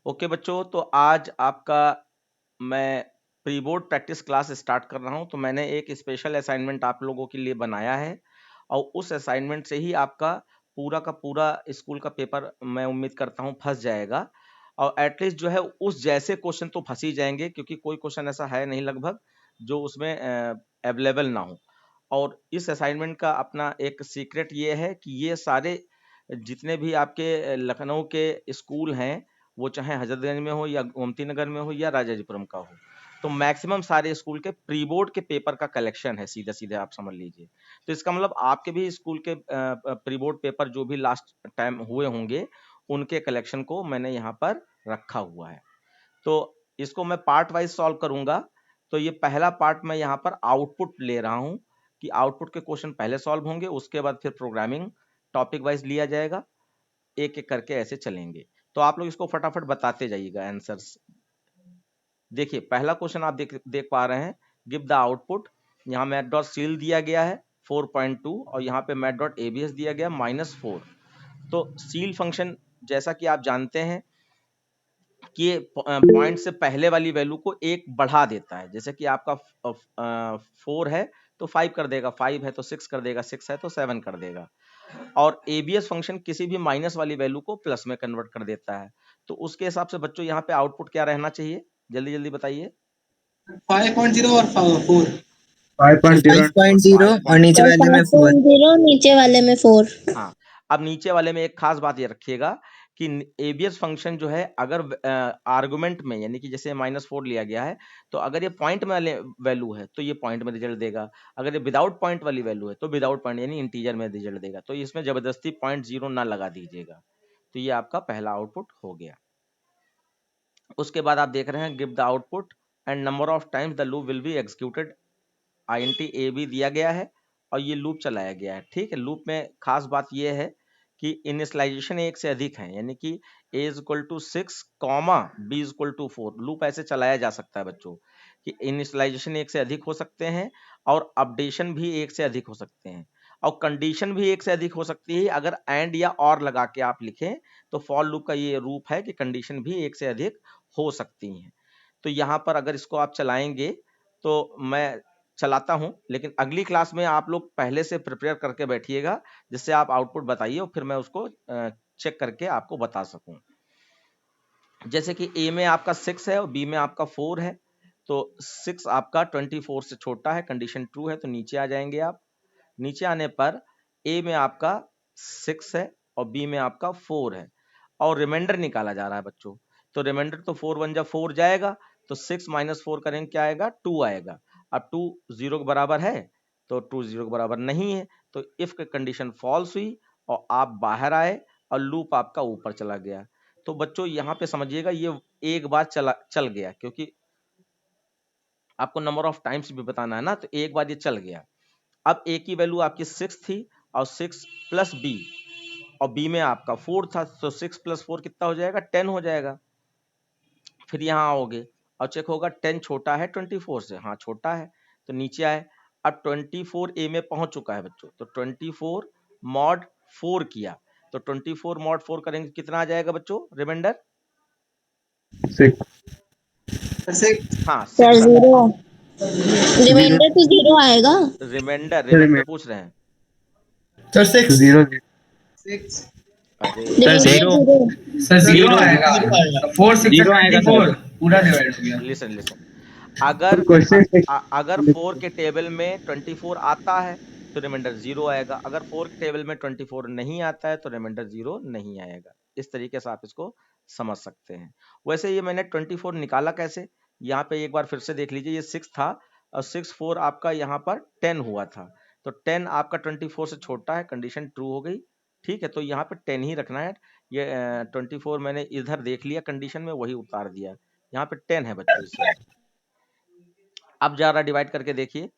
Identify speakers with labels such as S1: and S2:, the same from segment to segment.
S1: Okay बच्चों, तो आज आपका मैं pre board practice class start कर रहा हूं। तो मैंने एक स्पेशल असाइनमेंट आप लोगों के लिए बनाया है और उस असाइनमेंट से ही आपका पूरा का पूरा स्कूल का पेपर मैं उम्मीद करता हूं फंस जाएगा। और एटलीस्ट जो है उस जैसे क्वेश्चन तो फंस ही जाएंगे, क्योंकि कोई क्वेश्चन ऐसा है नहीं लगभग जो उसमें अवेलेबल ना हो। और इस असाइनमेंट का अपना एक सीक्रेट ये है कि ये सारे जितने भी आपके लखनऊ के स्कूल हैं, वो चाहे हजरतगंज में हो या गोमती नगर में हो या राजाजीपुरम का हो, तो मैक्सिमम सारे स्कूल के प्री बोर्ड के पेपर का कलेक्शन है। सीधे सीधे आप समझ लीजिए। तो इसका मतलब आपके भी स्कूल के प्री बोर्ड पेपर जो भी लास्ट टाइम हुए होंगे, उनके कलेक्शन को मैंने यहाँ पर रखा हुआ है। तो इसको मैं पार्ट वाइज सॉल्व करूंगा। तो ये पहला पार्ट मैं यहाँ पर आउटपुट ले रहा हूँ कि आउटपुट के क्वेश्चन पहले सॉल्व होंगे, उसके बाद फिर प्रोग्रामिंग टॉपिक वाइज लिया जाएगा, एक एक करके ऐसे चलेंगे। तो आप लोग इसको फटाफट बताते जाइएगा आंसर्स। देखिए पहला क्वेश्चन आप देख पा रहे हैं, गिव द आउटपुट। यहाँ मैथ डॉट सील दिया गया है 4.2 और यहाँ पे मैथ डॉट एबीएस दिया गया -4। तो सील फंक्शन जैसा कि आप जानते हैं कि पॉइंट से पहले वाली वैल्यू को एक बढ़ा देता है। जैसे कि आपका 4 है तो 5 कर देगा, 5 है तो 6 कर देगा, 6 है तो 7 कर देगा। और एबीएस फंक्शन किसी भी माइनस वाली वैल्यू को प्लस में कन्वर्ट कर देता है। तो उसके हिसाब से बच्चों यहाँ पे आउटपुट क्या रहना चाहिए, जल्दी जल्दी बताइए।
S2: 5.0 और 4
S3: 5.0
S4: और नीचे वाले में 4।
S5: 5.0 नीचे वाले में 4।
S1: हाँ, अब नीचे वाले में एक खास बात ये रखिएगा कि एबीएस फंक्शन जो है, अगर आर्गुमेंट में यानी कि जैसे -4 लिया गया है, तो अगर ये पॉइंट में वैल्यू है तो ये पॉइंट में रिजल्ट देगा, अगर ये विदाउट पॉइंट वाली वैल्यू है तो विदाउट पॉइंट यानी इंटीजर में रिजल्ट देगा। तो इसमें जबरदस्ती 0.0 ना लगा दीजिएगा। तो ये आपका पहला आउटपुट हो गया। उसके बाद आप देख रहे हैं, give the output and number of times the loop will be executed. INT a b दिया गया है और ये लूप चलाया गया है। ठीक है, लूप में खास बात ये है कि इनिशियलाइजेशन एक से अधिक है, यानी कि a = 6, b = 4। लूप ऐसे चलाया जा सकता है बच्चों कि इनिशियलाइजेशन एक से अधिक हो सकते हैं और अपडेशन भी एक से अधिक हो सकते हैं और कंडीशन भी एक से अधिक हो सकती है। अगर एंड या और लगा के आप लिखें तो फॉर लूप का ये रूप है कि कंडीशन भी एक से अधिक हो सकती हैं। तो यहाँ पर अगर इसको आप चलाएंगे तो मैं चलाता हूं, लेकिन अगली क्लास में आप लोग पहले से प्रिपेयर करके बैठिएगा, जिससे आप आउटपुट बताइए और फिर मैं उसको चेक करके आपको बता सकूं। जैसे कि ए में आपका 6 है और बी में आपका 4 है, तो 6 आपका 24 से छोटा है, कंडीशन ट्रू है, तो नीचे आ जाएंगे आप। नीचे आने पर ए में आपका 6 है और बी में आपका 4 है और रिमाइंडर निकाला जा रहा है बच्चों। तो रिमाइंडर तो 4 1 जा 4 जाएगा, तो 6 - 4 करेंगे क्या आएगा, 2 आएगा। अब 2 0 के बराबर है तो 2 0 के बराबर नहीं है, तो इफ की कंडीशन फॉल्स हुई और आप बाहर आए और लूप आपका ऊपर चला गया। तो बच्चों यहाँ पे समझिएगा, ये एक बार चल गया, क्योंकि आपको नंबर ऑफ टाइम्स भी बताना है ना, तो एक बार ये चल गया। अब ए की वैल्यू आपकी 6 थी और 6 प्लस बी, और बी में आपका 4 था, तो 6 + 4 कितना हो जाएगा, 10 हो जाएगा। फिर यहाँ आओगे और चेक होगा 10 छोटा है 24 से, हाँ छोटा है, तो नीचे आए। अब 24 ए में पहुंच चुका है बच्चों, तो 24 mod 4 किया, तो 24 mod 4 करेंगे कितना आ जाएगा बच्चों, रिमाइंडर
S3: 6।
S1: हाँ
S5: सर
S1: 6।
S5: 0, रिमाइंडर तो 0 आएगा।
S1: रिमाइंडर पूछ रहे हैं
S2: सर 6
S3: 0
S1: अरे
S5: रिमाइंडर 0।
S2: सर 0 आएगा। 4 6 24 पूरा डिवाइड हो गया।
S1: लिसन अगर
S3: क्वेश्चन
S1: अगर 4 के टेबल में 24 आता है तो रिमाइंडर 0 आएगा, अगर 4 के टेबल में 24 नहीं आता है तो रिमाइंडर 0 नहीं आएगा। इस तरीके से आप इसको समझ सकते हैं। वैसे ये मैंने 24 निकाला कैसे, यहाँ पे एक बार फिर से देख लीजिए। ये 6 था और 6 4 आपका यहाँ पर 10 हुआ था, तो 10 आपका 24 से छोटा है, कंडीशन ट्रू हो गई। ठीक है, तो यहाँ पे 10 ही रखना है। ये 24 मैंने इधर देख लिया कंडीशन में, वही उतार दिया। यहाँ पे 10 है बच्चों इस साइड। अब जरा डिवाइड करके देखिए।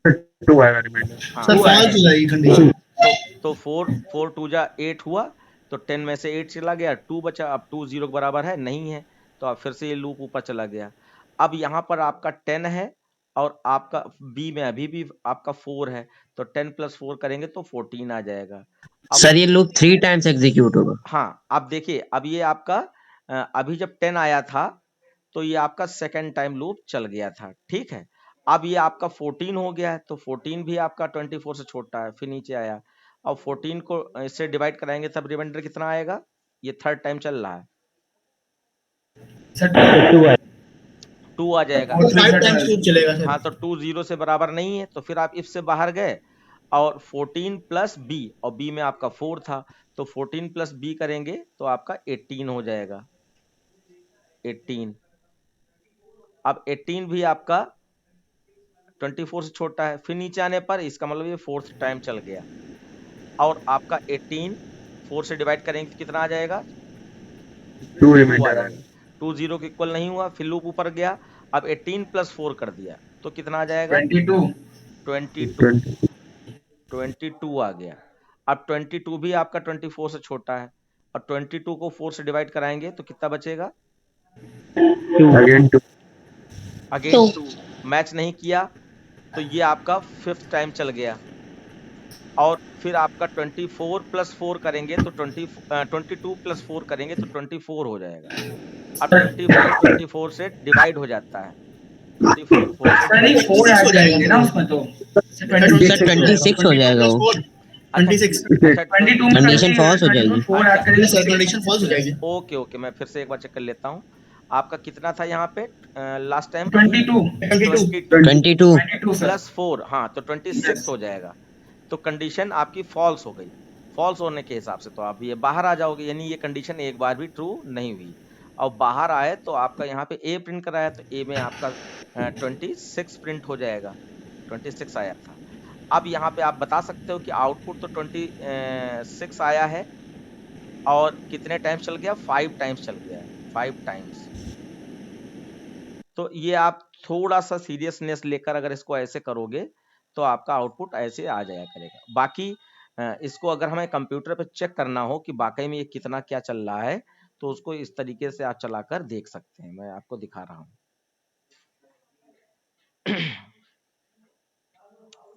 S3: 2 आएगा रिमाइंडर।
S1: हाँ,
S2: सर फॉल्स हो जाएगी कंडीशन।
S1: तो 4 2 जा 8 हुआ, तो 10 में से 8 चला गया, 2 बचा। अब 2 0 के बराबर है नहीं है, तो अब फिर से ये लूप ऊपर चला गया। अब यहाँ पर आपका 10 है और आपका बी में अभी भी आपका 4 है, तो 10 + 4 करेंगे तो 14 आ जाएगा। अब
S4: सर ये लूप 3 टाइम्स एग्जीक्यूट होगा।
S1: हाँ, अब देखिए, अब ये आपका अभी जब 10 आया था तो ये आपका सेकंड टाइम लूप चल गया था, ठीक है। अब ये आपका 14 हो गया है, तो 14 भी आपका 24 से छोटा है, फिर नीचे आया। अब 14 को इससे डिवाइड कराएंगे तब रिमाइंडर कितना आएगा? ये थर्ड टाइम चल रहा है,
S2: सर
S1: 2 आ जाएगा।
S2: 5 टाइम्स लूप चलेगा सर।
S1: हाँ, तो 2 0 से बराबर नहीं है, तो फिर आप इफ से बाहर गए और 14 प्लस बी, और बी में आपका 4 था, तो 14 प्लस बी करेंगे तो आपका 18 हो जाएगा, 18। अब 18 भी आपका 24 से छोटा है, फिर नीचे आने पर इसका मतलब ये फोर्थ टाइम चल गया, और आपका 18 4 से डिवाइड करेंगे तो कितना आ जाएगा?
S3: 2
S1: 2 आ
S3: रिमाइंडर
S1: जाएगा। 2 0 के इक्वल नहीं हुआ, फिर लूप ऊपर गया। अब 18 प्लस 4 कर दिया तो कितना आ जाएगा?
S2: 22
S1: 22 आ गया। अब 22 भी आपका 24 से छोटा है, और 22 को 4 से डिवाइड कराएंगे तो कितना बचेगा?
S3: अगेन 2
S1: अगेन 2, मैच नहीं किया, तो ये आपका फिफ्थ टाइम चल गया। और फिर आपका 24 प्लस 4 करेंगे तो 22 प्लस 4 करेंगे तो 24 हो जाएगा। अब 24 से डिवाइड हो जाता है, 24 4 से
S2: सर ये 4 ऐड करेंगे ना उसमें तो
S4: सर 26 हो जाएगा वो।
S2: 26
S1: अच्छा,
S2: 22 में
S4: कंडीशन false हो जाएगी।
S2: 4 ऐड करेंगे सर, कंडीशन फॉल्स हो जाएगी।
S1: ओके ओके, मैं फिर से एक बार चेक कर लेता हूँ। आपका कितना था यहाँ पे लास्ट टाइम?
S2: 22
S4: 22
S2: सर।
S1: प्लस 4, हाँ, तो 26 हो जाएगा। तो कंडीशन आपकी फॉल्स हो गई। फॉल्स होने के हिसाब से तो आप ये बाहर आ जाओगे, यानी ये कंडीशन एक बार भी ट्रू नहीं हुई। और बाहर आए तो आपका यहाँ पे ए प्रिंट कराया, तो ए में आपका 26 प्रिंट हो जाएगा, 26 आया था। अब यहाँ पे आप बता सकते हो कि आउटपुट तो 26 आया है, और कितने टाइम्स चल गया? 5 टाइम्स चल गया है, 5 टाइम्स। तो ये आप थोड़ा सा सीरियसनेस लेकर अगर इसको ऐसे करोगे तो आपका आउटपुट ऐसे आ जाया करेगा। बाकी इसको अगर हमें कंप्यूटर पे चेक करना हो कि वाकई में ये कितना क्या चल रहा है, तो उसको इस तरीके से आप चलाकर देख सकते हैं। मैं आपको दिखा रहा हूँ।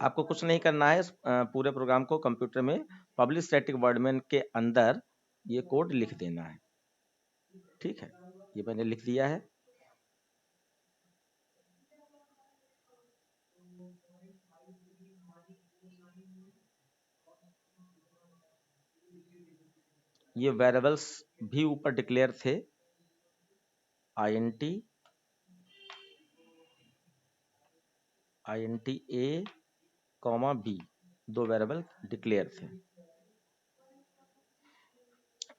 S1: आपको कुछ नहीं करना है, इस पूरे प्रोग्राम को कंप्यूटर में पब्लिक स्टैटिक वर्डमेन के अंदर ये कोड लिख देना है, ठीक है। ये मैंने लिख दिया है। ये वेरिएबल्स भी ऊपर डिक्लेयर थे, INT A, B, 2 variable declare थे।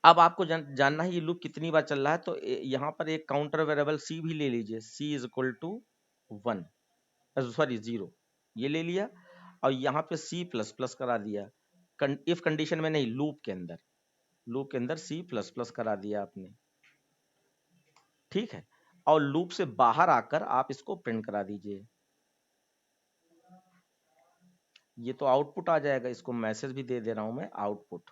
S1: अब आपको जानना है ये लूप कितनी बार चल रहा है, तो यहाँ पर एक काउंटर वेरिएबल C भी ले लीजिए। C is equal to 1, sorry 0, ये ले लिया, और यहाँ पे C प्लस प्लस करा दिया। इफ कंडीशन में नहीं, लूप के अंदर C प्लस प्लस करा दिया आपने, ठीक है। और लूप से बाहर आकर आप इसको प्रिंट करा दीजिए। ये तो आउटपुट आ जाएगा, इसको मैसेज भी दे रहा हूं मैं, आउटपुट।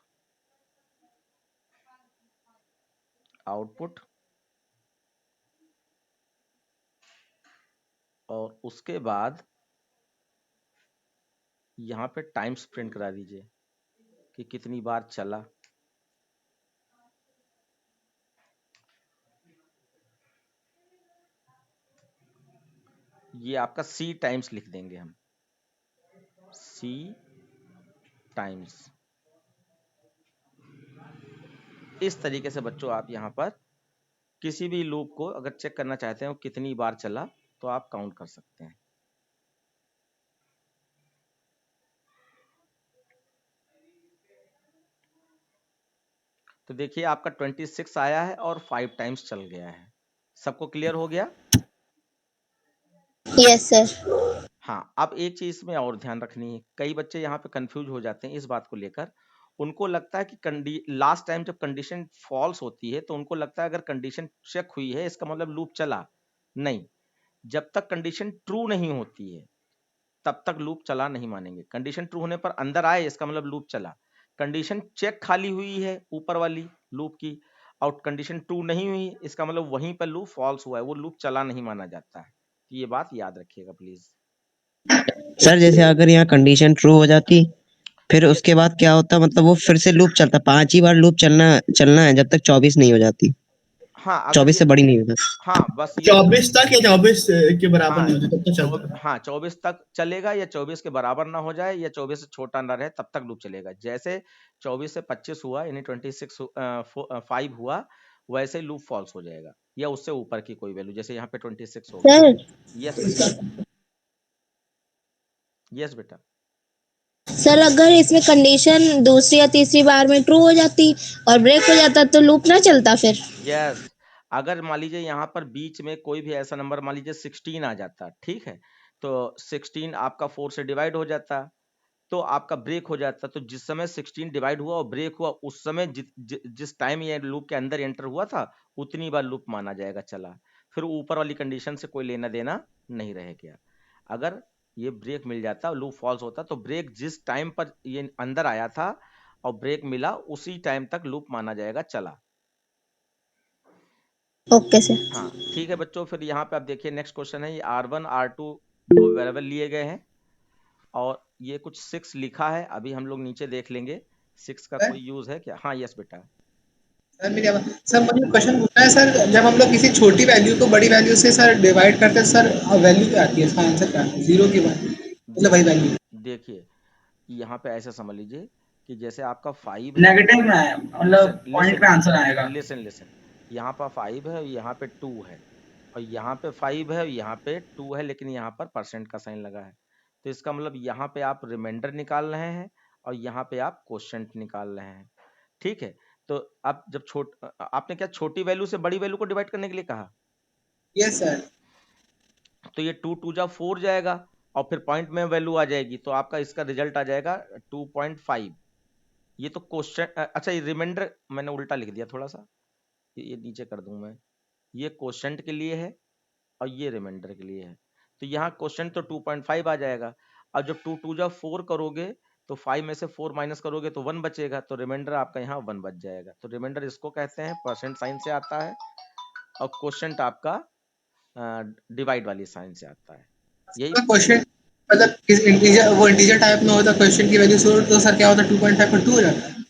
S1: और उसके बाद यहाँ पे टाइम्स प्रिंट करा दीजिए कि कितनी बार चला। ये आपका C टाइम्स लिख देंगे हम, C टाइम्स। इस तरीके से बच्चों आप यहाँ पर किसी भी लूप को अगर चेक करना चाहते हैं कितनी बार चला, तो आप काउंट कर सकते हैं। तो देखिए आपका 26 आया है और 5 टाइम्स चल गया है। सबको क्लियर हो गया?
S5: Yes sir.
S1: हाँ, अब एक चीज में और ध्यान रखनी है। कई बच्चे यहाँ पे कंफ्यूज हो जाते हैं इस बात को लेकर। उनको लगता है कि लास्ट टाइम जब कंडीशन फॉल्स होती है तो उनको लगता है अगर कंडीशन चेक हुई है इसका मतलब लूप चला। नहीं, जब तक कंडीशन ट्रू नहीं होती है तब तक लूप चला नहीं मानेंगे। कंडीशन ट्रू होने पर अंदर आए इसका मतलब लूप चला। कंडीशन चेक खाली हुई है ऊपर वाली लूप की, और कंडीशन ट्रू नहीं हुई इसका मतलब वहीं पर लूप फॉल्स हुआ है, वो लूप चला नहीं माना जाता है। तो ये बात याद रखिएगा प्लीज।
S4: सर जैसे अगर यहाँ कंडीशन ट्रू हो जाती फिर उसके बाद क्या होता, मतलब वो फिर से लूप चलता, 5 ही बार लूप चलना है जब तक 24 नहीं हो जाती।
S1: हाँ अगर
S4: 24 से
S1: ये
S4: बड़ी नहीं होगा।
S1: हाँ बस ये
S2: 24 तक या 24 के बराबर
S1: हाँ
S2: नहीं होता तब तो चलता है।
S1: हाँ 24 तक चलेगा, या 24 के बराबर ना हो जाए या 24 से छोटा ना रहे तब तक लूप चलेगा। जैसे 24 से 25 हुआ यानी 5 हुआ, वैसे लूप फॉल्स हो जाएगा, या उससे ऊपर की कोई वैल्यू, जैसे यहाँ पे 26 हो गया।
S5: सर
S1: यस बेटा, यस बेटा।
S5: सर अगर इसमें कंडीशन दूसरी या तीसरी बार में ट्रू हो जाती और ब्रेक हो जाता तो लूप ना चलता फिर।
S1: यस, अगर मान लीजिए यहाँ पर बीच में कोई भी ऐसा नंबर, मान लीजिए 16 आ जाता, ठीक है, तो 16 आपका 4 से डिवाइड हो जाता, तो आपका ब्रेक हो जाता। तो जिस समय 16 डिवाइड हुआ और ब्रेक हुआ, उस समय जिस टाइम ये लूप के अंदर एंटर हुआ था, उतनी बार लूप माना जाएगा चला। फिर ऊपर वाली कंडीशन से कोई लेना देना नहीं रह गया। अगर ये ब्रेक मिल जाता और लूप फॉल्स होता, तो ब्रेक जिस टाइम पर ये अंदर आया था और ब्रेक मिला, उसी टाइम तक लूप माना जाएगा चला।
S5: Okay sir.
S1: हाँ ठीक है बच्चों, फिर यहाँ पे आप देखिए नेक्स्ट क्वेश्चन है, ये R1 R2 दो वेरिएबल लिए गए हैं और ये कुछ 6 लिखा है, अभी हम लोग नीचे देख लेंगे 6 का कोई यूज है क्या। हाँ यस बेटा।
S6: सर मेरी आवाज सर मुझे क्वेश्चन पूछना है सर, जब हम लोग किसी छोटी वैल्यू को बड़ी वैल्यू से सर डिवाइड करते हैं सर, वैल्यू क्या आती है, इसका आंसर क्या आता है, जीरो के बाद मतलब वही वैल्यू।
S1: देखिए यहाँ पे ऐसे समझ लीजिए कि जैसे आपका 5
S2: नेगेटिव में है, मतलब पॉइंट पे आंसर आएगा।
S1: लिसन, यहाँ पर 5 है, यहाँ पे 2 है, और यहाँ पे 5 है, यहाँ पे 2 है, लेकिन यहाँ पर परसेंट का साइन लगा है। तो इसका मतलब यहाँ पे आप रिमाइंडर निकाल रहे हैं और यहाँ पे आप क्वोशंट निकाल रहे हैं, ठीक है। तो आप जब आपने क्या छोटी वैल्यू से बड़ी वैल्यू को डिवाइड करने के लिए कहा?
S6: Yes sir.
S1: तो ये 2 2 जा 4 जाएगा और फिर पॉइंट में वैल्यू आ जाएगी, तो आपका इसका रिजल्ट आ जाएगा 2.5। ये तो क्वेश्चन, अच्छा ये रिमाइंडर मैंने उल्टा लिख दिया थोड़ा सा, ये नीचे कर दूं मैं, ये क्वोशंट के लिए है और ये रिमाइंडर के लिए है। तो यहाँ क्वोशंट तो 2.5 आ जाएगा, और जब 2 2 जा 4 करोगे तो 5 में से 4 माइनस करोगे तो 1 बचेगा, तो रिमाइंडर आपका यहाँ 1 बच जाएगा। तो रिमाइंडर इसको कहते हैं, परसेंट साइन से आता है, और क्वोशंट आपका डिवाइड वाली साइन से आता है। यही
S6: क्वेश्चन मतलब किस इंटीजर, वो इंटीजर टाइप में होता है क्वेश्चन की वैल्यू सो, तो सर क्या होता है 2.5 पर 2 हो जाता है।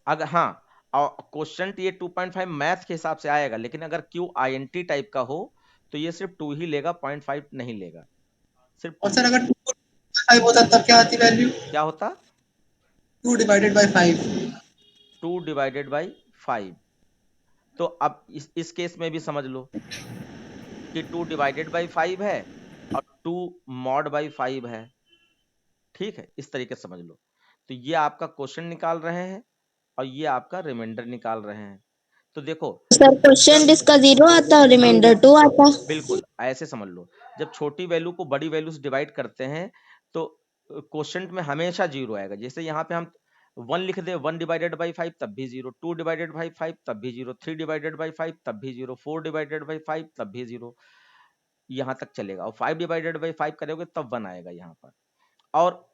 S1: अगर हाँ, और क्वेश्चन ये 2.5 मैथ के हिसाब से आएगा, लेकिन अगर क्यू INT टाइप का हो तो ये सिर्फ 2 ही लेगा, 0.5 नहीं लेगा, सिर्फ 2
S6: और सर
S1: लेगा।
S6: अगर 2.5 होता तब क्या आती वैल्यू?
S1: क्या होता?
S6: 2 डिवाइडेड बाय 5।
S1: 2 divided by 5। तो अब इस केस में भी समझ लो कि 2 डिवाइडेड बाई 5 है और 2 मॉड बाई 5 है, ठीक है, इस तरीके से समझ लो। तो ये आपका क्वेश्चन निकाल रहे हैं और ये आपका रिमाइंडर निकाल रहे हैं। तो देखो
S5: सर क्वेश्चन इसका 0 आता और रिमाइंडर 2 आता।
S1: बिल्कुल ऐसे समझ लो, जब छोटी वैल्यू को बड़ी वैल्यू से डिवाइड करते हैं तो क्वोशंट में हमेशा 0 आएगा। जैसे यहाँ पे हम 1 लिख दे, 1 डिवाइडेड बाई 5 तब भी 0, 2 डिवाइडेड बाई 5 तब भी 0, 3 डिवाइडेड बाई 5 तब भी 0, 4 डिवाइडेड बाई 5 तब भी 0, यहाँ तक चलेगा। और 5 डिवाइडेड बाई 5 करोगे तब 1 आएगा यहाँ पर। और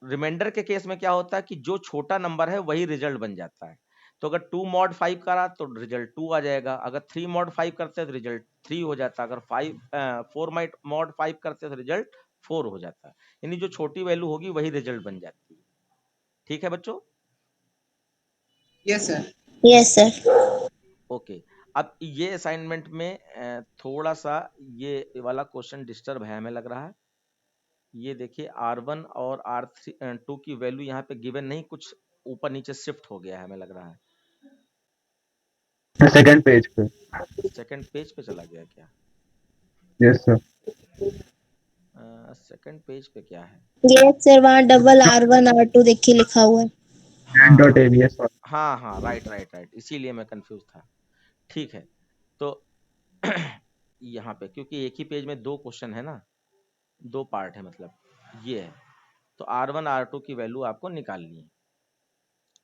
S1: रिमाइंडर के केस में क्या होता है कि जो छोटा नंबर है वही रिजल्ट बन जाता है। तो अगर 2 मॉड 5 करा तो रिजल्ट 2 आ जाएगा, अगर 3 मॉड 5 करते हैं तो रिजल्ट 3 हो जाता है, अगर 4 मॉड 5 करते हैं तो रिजल्ट 4 हो जाता है। यानी जो छोटी वैल्यू होगी वही रिजल्ट बन जाती है। ठीक है बच्चों?
S6: Yes sir.
S5: Yes sir.
S1: Okay, अब ये असाइनमेंट में थोड़ा सा ये वाला क्वेश्चन डिस्टर्ब है हमें लग रहा है। ये देखिए R1 और R2 की वैल्यू यहाँ पे गिवन नहीं, कुछ ऊपर नीचे शिफ्ट हो गया है हमें लग रहा है।
S3: सेकंड पेज पे।
S1: सेकंड पेज पे चला गया क्या?
S3: Yes sir.
S1: सेकंड पेज पे क्या है?
S5: यस सर, वहाँ डबल R1 R2 देखिए लिखा हुआ है।
S3: Dot ABS.
S1: हाँ हाँ राइट, इसीलिए मैं कंफ्यूज था। ठीक है, तो यहाँ पे क्योंकि एक ही पेज में 2 क्वेश्चन है ना, 2 पार्ट है, मतलब ये है। तो R1 R2 की वैल्यू आपको निकालनी है।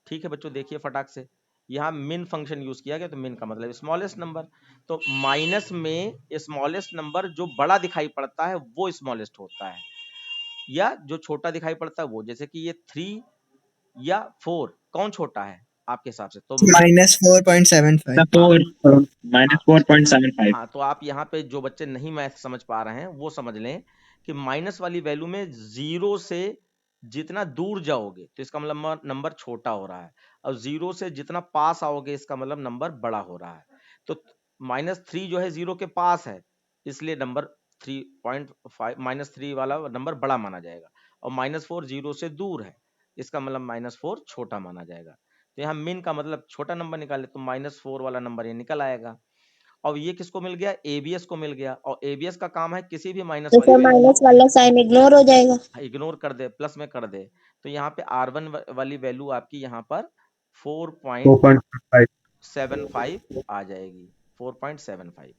S1: ठीक है बच्चों, देखिए फटाक से, यहाँ मिन फंक्शन यूज किया गया, तो मिन का मतलब स्मॉलेस्ट नंबर। तो माइनस में स्मॉलेस्ट नंबर जो बड़ा दिखाई पड़ता है वो स्मॉलेस्ट होता है, या जो छोटा दिखाई पड़ता है वो। जैसे कि ये 3 या 4 कौन छोटा है आपके हिसाब से? तो
S4: -4.75।
S1: हाँ, तो आप यहाँ पे जो बच्चे नहीं मैथ समझ पा रहे हैं वो समझ लें कि माइनस वाली वैल्यू में 0 से जितना दूर जाओगे तो इसका मतलब नंबर छोटा हो रहा है। और 0 से जितना पास आओगे इसका मतलब नंबर बड़ा हो रहा है। तो -3 जो है 0 के पास है, इसलिए नंबर 3.5 -3 वाला नंबर बड़ा माना जाएगा। और -4 0 से दूर है, इसका मतलब -4 छोटा माना जाएगा। तो यहाँ मिन का मतलब छोटा नंबर निकाले तो -4 वाला नंबर ये निकल आएगा। और ये किसको मिल गया? एबीएस को मिल गया। और एबीएस का काम है किसी भी माइनस
S5: तो
S1: वाली
S5: फिर
S1: वैल्यू
S5: माइनस वाला साइन इग्नोर हो जाएगा।
S1: इग्नोर कर दे, प्लस में कर दे। तो यहाँ पे R1 वाली वैल्यू आपकी यहाँ पर 4.75
S3: 4.5
S1: आ जाएगी, 4.75।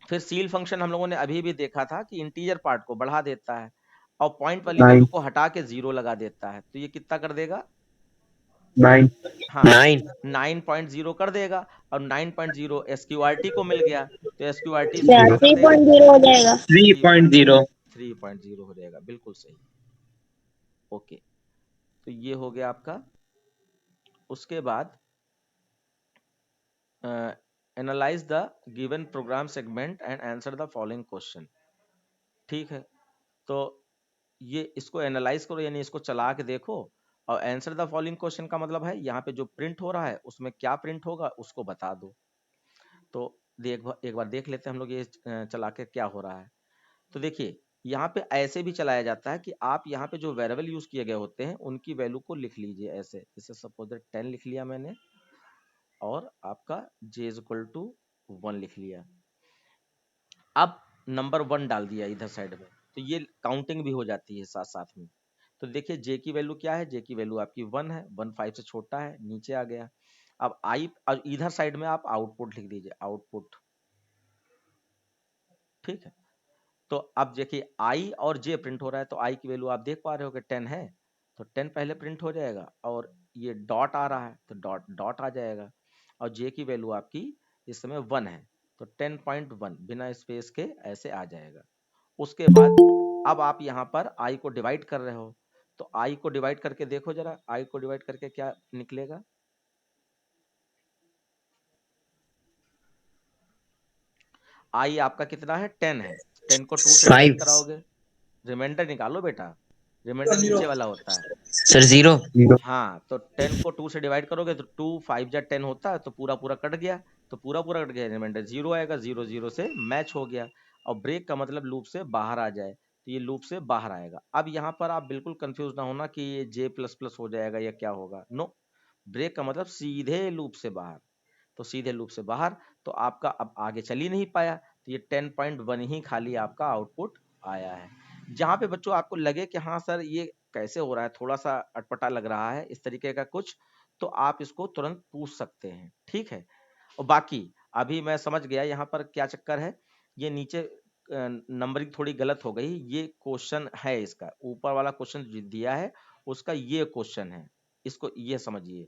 S1: फिर सील फंक्शन हम लोगों ने अभी भी देखा था कि इंटीजर पार्ट को बढ़ा देता है और पॉइंट वाली
S3: 9
S1: वैल्यू को हटा के 0 लगा देता है। तो ये कितना कर देगा?
S3: 9
S1: हाँ
S4: 9
S1: 9.0 कर देगा। और 9.0 एसक्यूआरटी को मिल गया, तो एसक्यूआरटी
S5: तो
S1: इसको
S5: यहाँ
S1: क्या कर देगा?
S5: 3.0 हो जाएगा।
S4: 3.0
S1: 3.0 हो जाएगा, बिल्कुल सही। ओके, तो ये हो गया आपका। उसके बाद analyse the given program segment and answer the following question. ठीक है, तो ये इसको एनालाइज करो, यानी इसको चला के देखो। और आंसर द फॉलोइंग क्वेश्चन का मतलब है यहाँ पे जो प्रिंट हो रहा है उसमें क्या प्रिंट होगा उसको बता दो। तो एक बार देख लेते हैं हम लोग ये चला के क्या हो रहा है। तो देखिए यहाँ पे ऐसे भी चलाया जाता है कि आप यहाँ पे जो वेरिएबल यूज किए गए होते हैं उनकी वैल्यू को लिख लीजिए ऐसे। जैसे सपोज 10 लिख लिया मैंने और आपका j इक्वल टू 1 लिख लिया। अब नंबर 1 डाल दिया इधर साइड में, तो ये काउंटिंग भी हो जाती है साथ साथ में। तो देखिए j की वैल्यू क्या है? j की वैल्यू आपकी 1 है, 1 5 से छोटा है, नीचे आ गया। अब अब इधर साइड में आप आउटपुट लिख दीजिए, आउटपुट। ठीक है, तो अब देखिए i और j प्रिंट हो रहा है, तो i की वैल्यू आप देख पा रहे हो कि 10 है, तो 10 पहले प्रिंट हो जाएगा। और ये डॉट आ रहा है तो डॉट डॉट आ जाएगा। और j की वैल्यू आपकी इस समय 1 है, तो 10.1 बिना स्पेस के ऐसे आ जाएगा। उसके बाद अब आप यहाँ पर i को डिवाइड कर रहे हो, तो i को डिवाइड करके देखो जरा, i को डिवाइड करके क्या निकलेगा? i आपका कितना है? 10 है। 10 को 2 से डिवाइड
S4: 5
S1: कराओगे, रिमाइंडर निकालो बेटा, रिमाइंडर नीचे वाला होता है।
S4: सर 0
S3: 0
S1: हाँ, तो 10 को 2 से डिवाइड करोगे तो 2 5 जा 10 होता है, तो पूरा पूरा कट गया। तो पूरा पूरा कट गया, रिमाइंडर 0 आएगा, 0 0 से मैच हो गया। और ब्रेक का मतलब लूप से बाहर आ जाए, तो ये लूप से बाहर आएगा। अब यहाँ पर आप बिल्कुल कंफ्यूज ना होना कि ये j++ हो जाएगा या क्या होगा। नो, ब्रेक का मतलब सीधे लूप से बाहर। तो सीधे लूप से बाहर, तो आपका अब आगे चल ही नहीं पाया, तो ये 10.1 ही खाली आपका आउटपुट आया है। जहाँ पे बच्चों आपको लगे कि हाँ सर ये कैसे हो रहा है, थोड़ा सा अटपटा लग रहा है इस तरीके का कुछ, तो आप इसको तुरंत पूछ सकते हैं। ठीक है, और बाकी अभी मैं समझ गया यहाँ पर क्या चक्कर है। ये नीचे नंबरिंग थोड़ी गलत हो गई, ये क्वेश्चन है इसका, ऊपर वाला क्वेश्चन दिया है उसका ये क्वेश्चन है, इसको ये समझिए।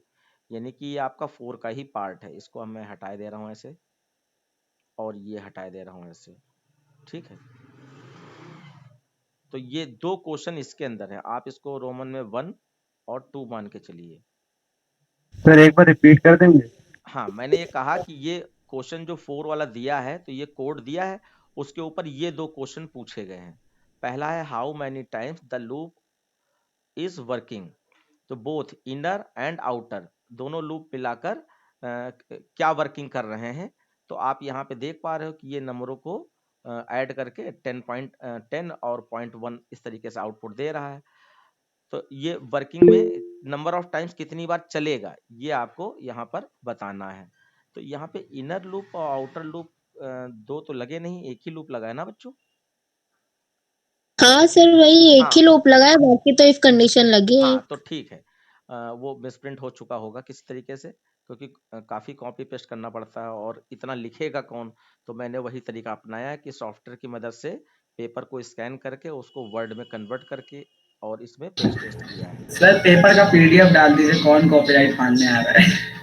S1: यानी कि ये आपका 4 का ही पार्ट है, इसको मैं हटा दे रहा हूँ ऐसे, और ये हटा दे रहा हूँ ऐसे। ठीक है, तो ये 2 क्वेश्चन इसके अंदर है, आप इसको रोमन में 1 और 2 मान के चलिए।
S3: सर एक बार रिपीट कर देंगे?
S1: हाँ, मैंने ये कहा कि ये क्वेश्चन जो 4 वाला दिया है, तो ये कोड दिया है, उसके ऊपर ये 2 क्वेश्चन पूछे गए हैं। पहला है how many times the loop is working, तो बोथ इनर एंड आउटर दोनों लूप मिलाकर क्या वर्किंग कर रहे हैं। तो आप यहाँ पे देख पा रहे हो कि ये नंबरों को ऐड करके 10 और 0.1 इस तरीके से आउटपुट दे रहा है। तो ये वर्किंग में नंबर ऑफ टाइम्स कितनी बार चलेगा ये आपको यहाँ पर बताना है। तो यहाँ पे इनर लूप और आउटर लूप दो तो लगे नहीं, एक ही लूप लगा है ना बच्चों?
S5: हाँ सर, वही एक
S1: हाँ
S5: ही लूप लगा है, बाकी तो इफ कंडीशन लगी है।
S1: हाँ, तो ठीक है। वो मिसप्रिंट हो चुका होगा किसी तरीके से, क्योंकि काफ़ी कॉपी पेस्ट करना पड़ता है और इतना लिखेगा कौन। तो मैंने वही तरीका अपनाया है कि सॉफ्टवेयर की मदद से पेपर को स्कैन करके उसको वर्ड में कन्वर्ट करके और इसमें पेस्ट टेस्ट किया है।
S2: सर पेपर का पीडीएफ डाल दीजिए, कौन कॉपीराइट मांगने आ रहा है?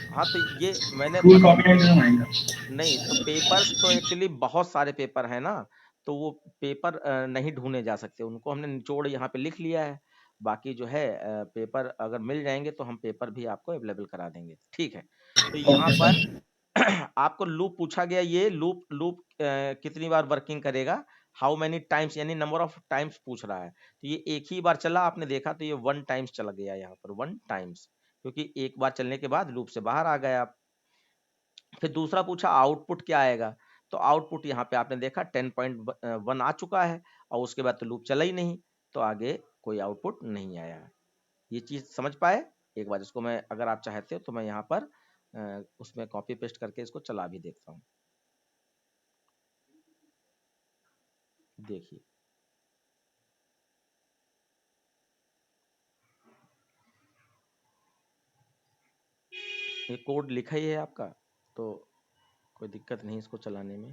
S1: हाँ, तो ये मैंने
S2: स्कूल कॉपीराइट नहीं मांगेगा।
S1: नहीं, तो पेपर्स तो एक्चुअली बहुत सारे पेपर है ना, तो वो पेपर नहीं ढूंढे जा सकते, उनको हमने निचोड़ यहाँ पे लिख लिया है। बाकी जो है पेपर अगर मिल जाएंगे तो हम पेपर भी आपको अवेलेबल करा देंगे। ठीक है, तो यहाँ
S2: ओके
S1: पर
S2: सर।
S1: आपको लूप पूछा गया, ये लूप लूप कितनी बार वर्किंग करेगा, हाउ मैनी टाइम्स यानी नंबर ऑफ टाइम्स पूछ रहा है। तो ये एक ही बार चला, आपने देखा, तो ये 1 टाइम्स चला गया यहाँ पर, 1 टाइम्स। क्योंकि एक बार चलने के बाद लूप से बाहर आ गए आप। फिर दूसरा पूछा आउटपुट क्या आएगा, तो आउटपुट यहाँ पे आपने देखा 10.1 आ चुका है और उसके बाद तो लूप चला ही नहीं, तो आगे कोई आउटपुट नहीं आया। ये चीज समझ पाए? एक बार इसको मैं, अगर आप चाहते हो तो मैं यहाँ पर उसमें कॉपी पेस्ट करके इसको चला भी देता हूँ। देखिए ये कोड लिखा ही है आपका, तो कोई दिक्कत नहीं इसको चलाने में।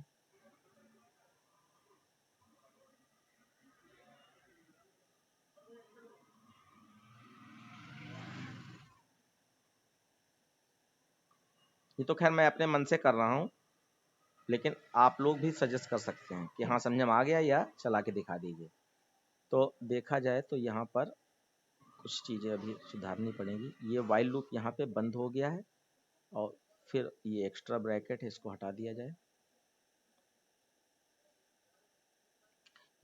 S1: ये तो खैर मैं अपने मन से कर रहा हूँ, लेकिन आप लोग भी सजेस्ट कर सकते हैं कि हाँ समझ में आ गया या चला के दिखा दीजिए। तो देखा जाए तो यहाँ पर कुछ चीज़ें अभी सुधारनी पड़ेंगी। ये वाइल लूप यहाँ पे बंद हो गया है और फिर ये एक्स्ट्रा ब्रैकेट है, इसको हटा दिया जाए।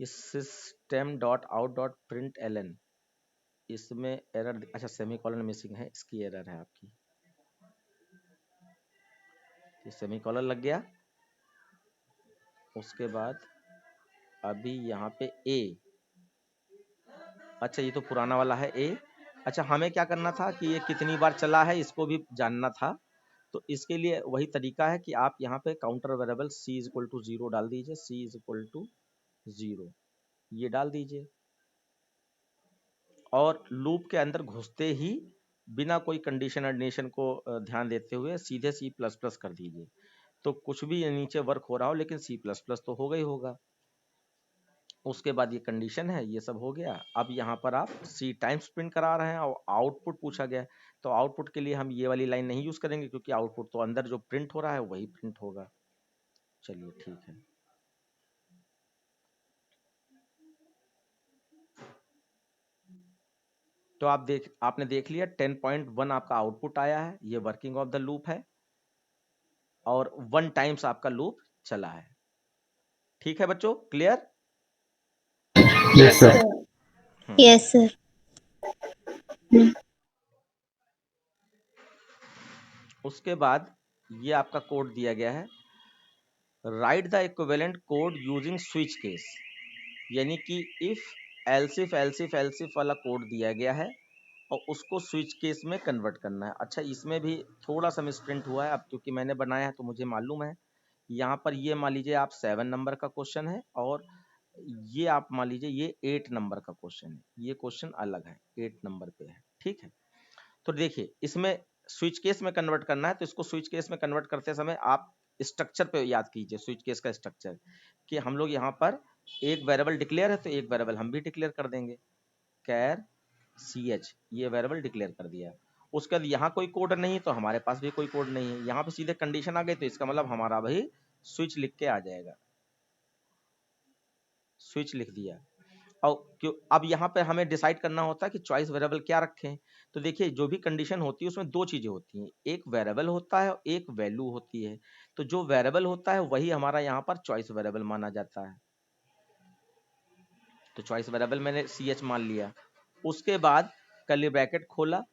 S1: ये system.out.println, इसमें एरर, अच्छा सेमीकोलन मिसिंग है, इसकी एरर है आपकी। ये सेमीकोलन लग गया, उसके बाद अभी यहाँ पे ए, अच्छा ये तो पुराना वाला है ए। अच्छा हमें क्या करना था कि ये कितनी बार चला है इसको भी जानना था, तो इसके लिए वही तरीका है कि आप यहाँ पे counter variable c is equal to 0 डाल दीजिए, c इज इक्वल टू 0 ये डाल दीजिए, और लूप के अंदर घुसते ही बिना कोई कंडीशन एडिशन को ध्यान देते हुए सीधे C++ कर दीजिए। तो कुछ भी नीचे वर्क हो रहा हो लेकिन C++ तो होगा ही होगा। उसके बाद ये कंडीशन है, ये सब हो गया। अब यहाँ पर आप सी टाइम्स प्रिंट करा रहे हैं और आउटपुट पूछा गया, तो आउटपुट के लिए हम ये वाली लाइन नहीं यूज करेंगे क्योंकि आउटपुट तो अंदर जो प्रिंट हो रहा है वही प्रिंट होगा। चलिए ठीक है, तो आपने देख लिया 10.1 आपका आउटपुट आया है, ये वर्किंग ऑफ द लूप है और 1 टाइम्स आपका लूप चला है। ठीक है बच्चों, clear?
S3: Yes sir.
S5: Yes sir.
S1: उसके बाद ये आपका कोड दिया गया है, right the equivalent code using switch case, यानी कि इफ एल्सिफ एल्सिफ एल्सिफ वाला कोड दिया गया है और उसको स्विच केस में कन्वर्ट करना है। अच्छा इसमें भी थोड़ा सा मिसप्रिंट हुआ है, अब क्योंकि मैंने बनाया है तो मुझे मालूम है। यहाँ पर ये मान लीजिए आप 7 नंबर का क्वेश्चन है और ये आप मान लीजिए ये 8 नंबर का क्वेश्चन है, ये क्वेश्चन अलग है, 8 नंबर पे है। ठीक है, तो देखिए इसमें स्विच केस में कन्वर्ट करना है, तो इसको स्विच केस में कन्वर्ट करते समय आप स्ट्रक्चर पे याद कीजिए, स्विच केस का स्ट्रक्चर, कि हम लोग यहाँ पर एक वेरिएबल डिक्लेयर है तो एक वेरिएबल हम भी डिक्लेयर कर देंगे, कैर ch, ये वेरिएबल डिक्लेयर कर दिया। उसके बाद यहाँ कोई कोड नहीं तो हमारे पास भी कोई कोड नहीं है, यहाँ पे सीधे कंडीशन आ गई तो इसका मतलब हमारा भाई स्विच लिख के आ जाएगा, स्विच लिख दिया। और क्यों अब यहाँ पे हमें डिसाइड करना होता है कि चॉइस वेरिएबल क्या रखें। तो देखिए जो भी कंडीशन होती है उसमें दो चीजें होती हैं, एक वेरिएबल होता है और एक वैल्यू होती है। तो जो वेरिएबल होता है वही हमारा यहाँ पर चॉइस वेरिएबल माना जाता है। तो चॉइस वेरिएबल मैंने ch मान लिया, उसके बाद कर्ली ब्रैकेट खोला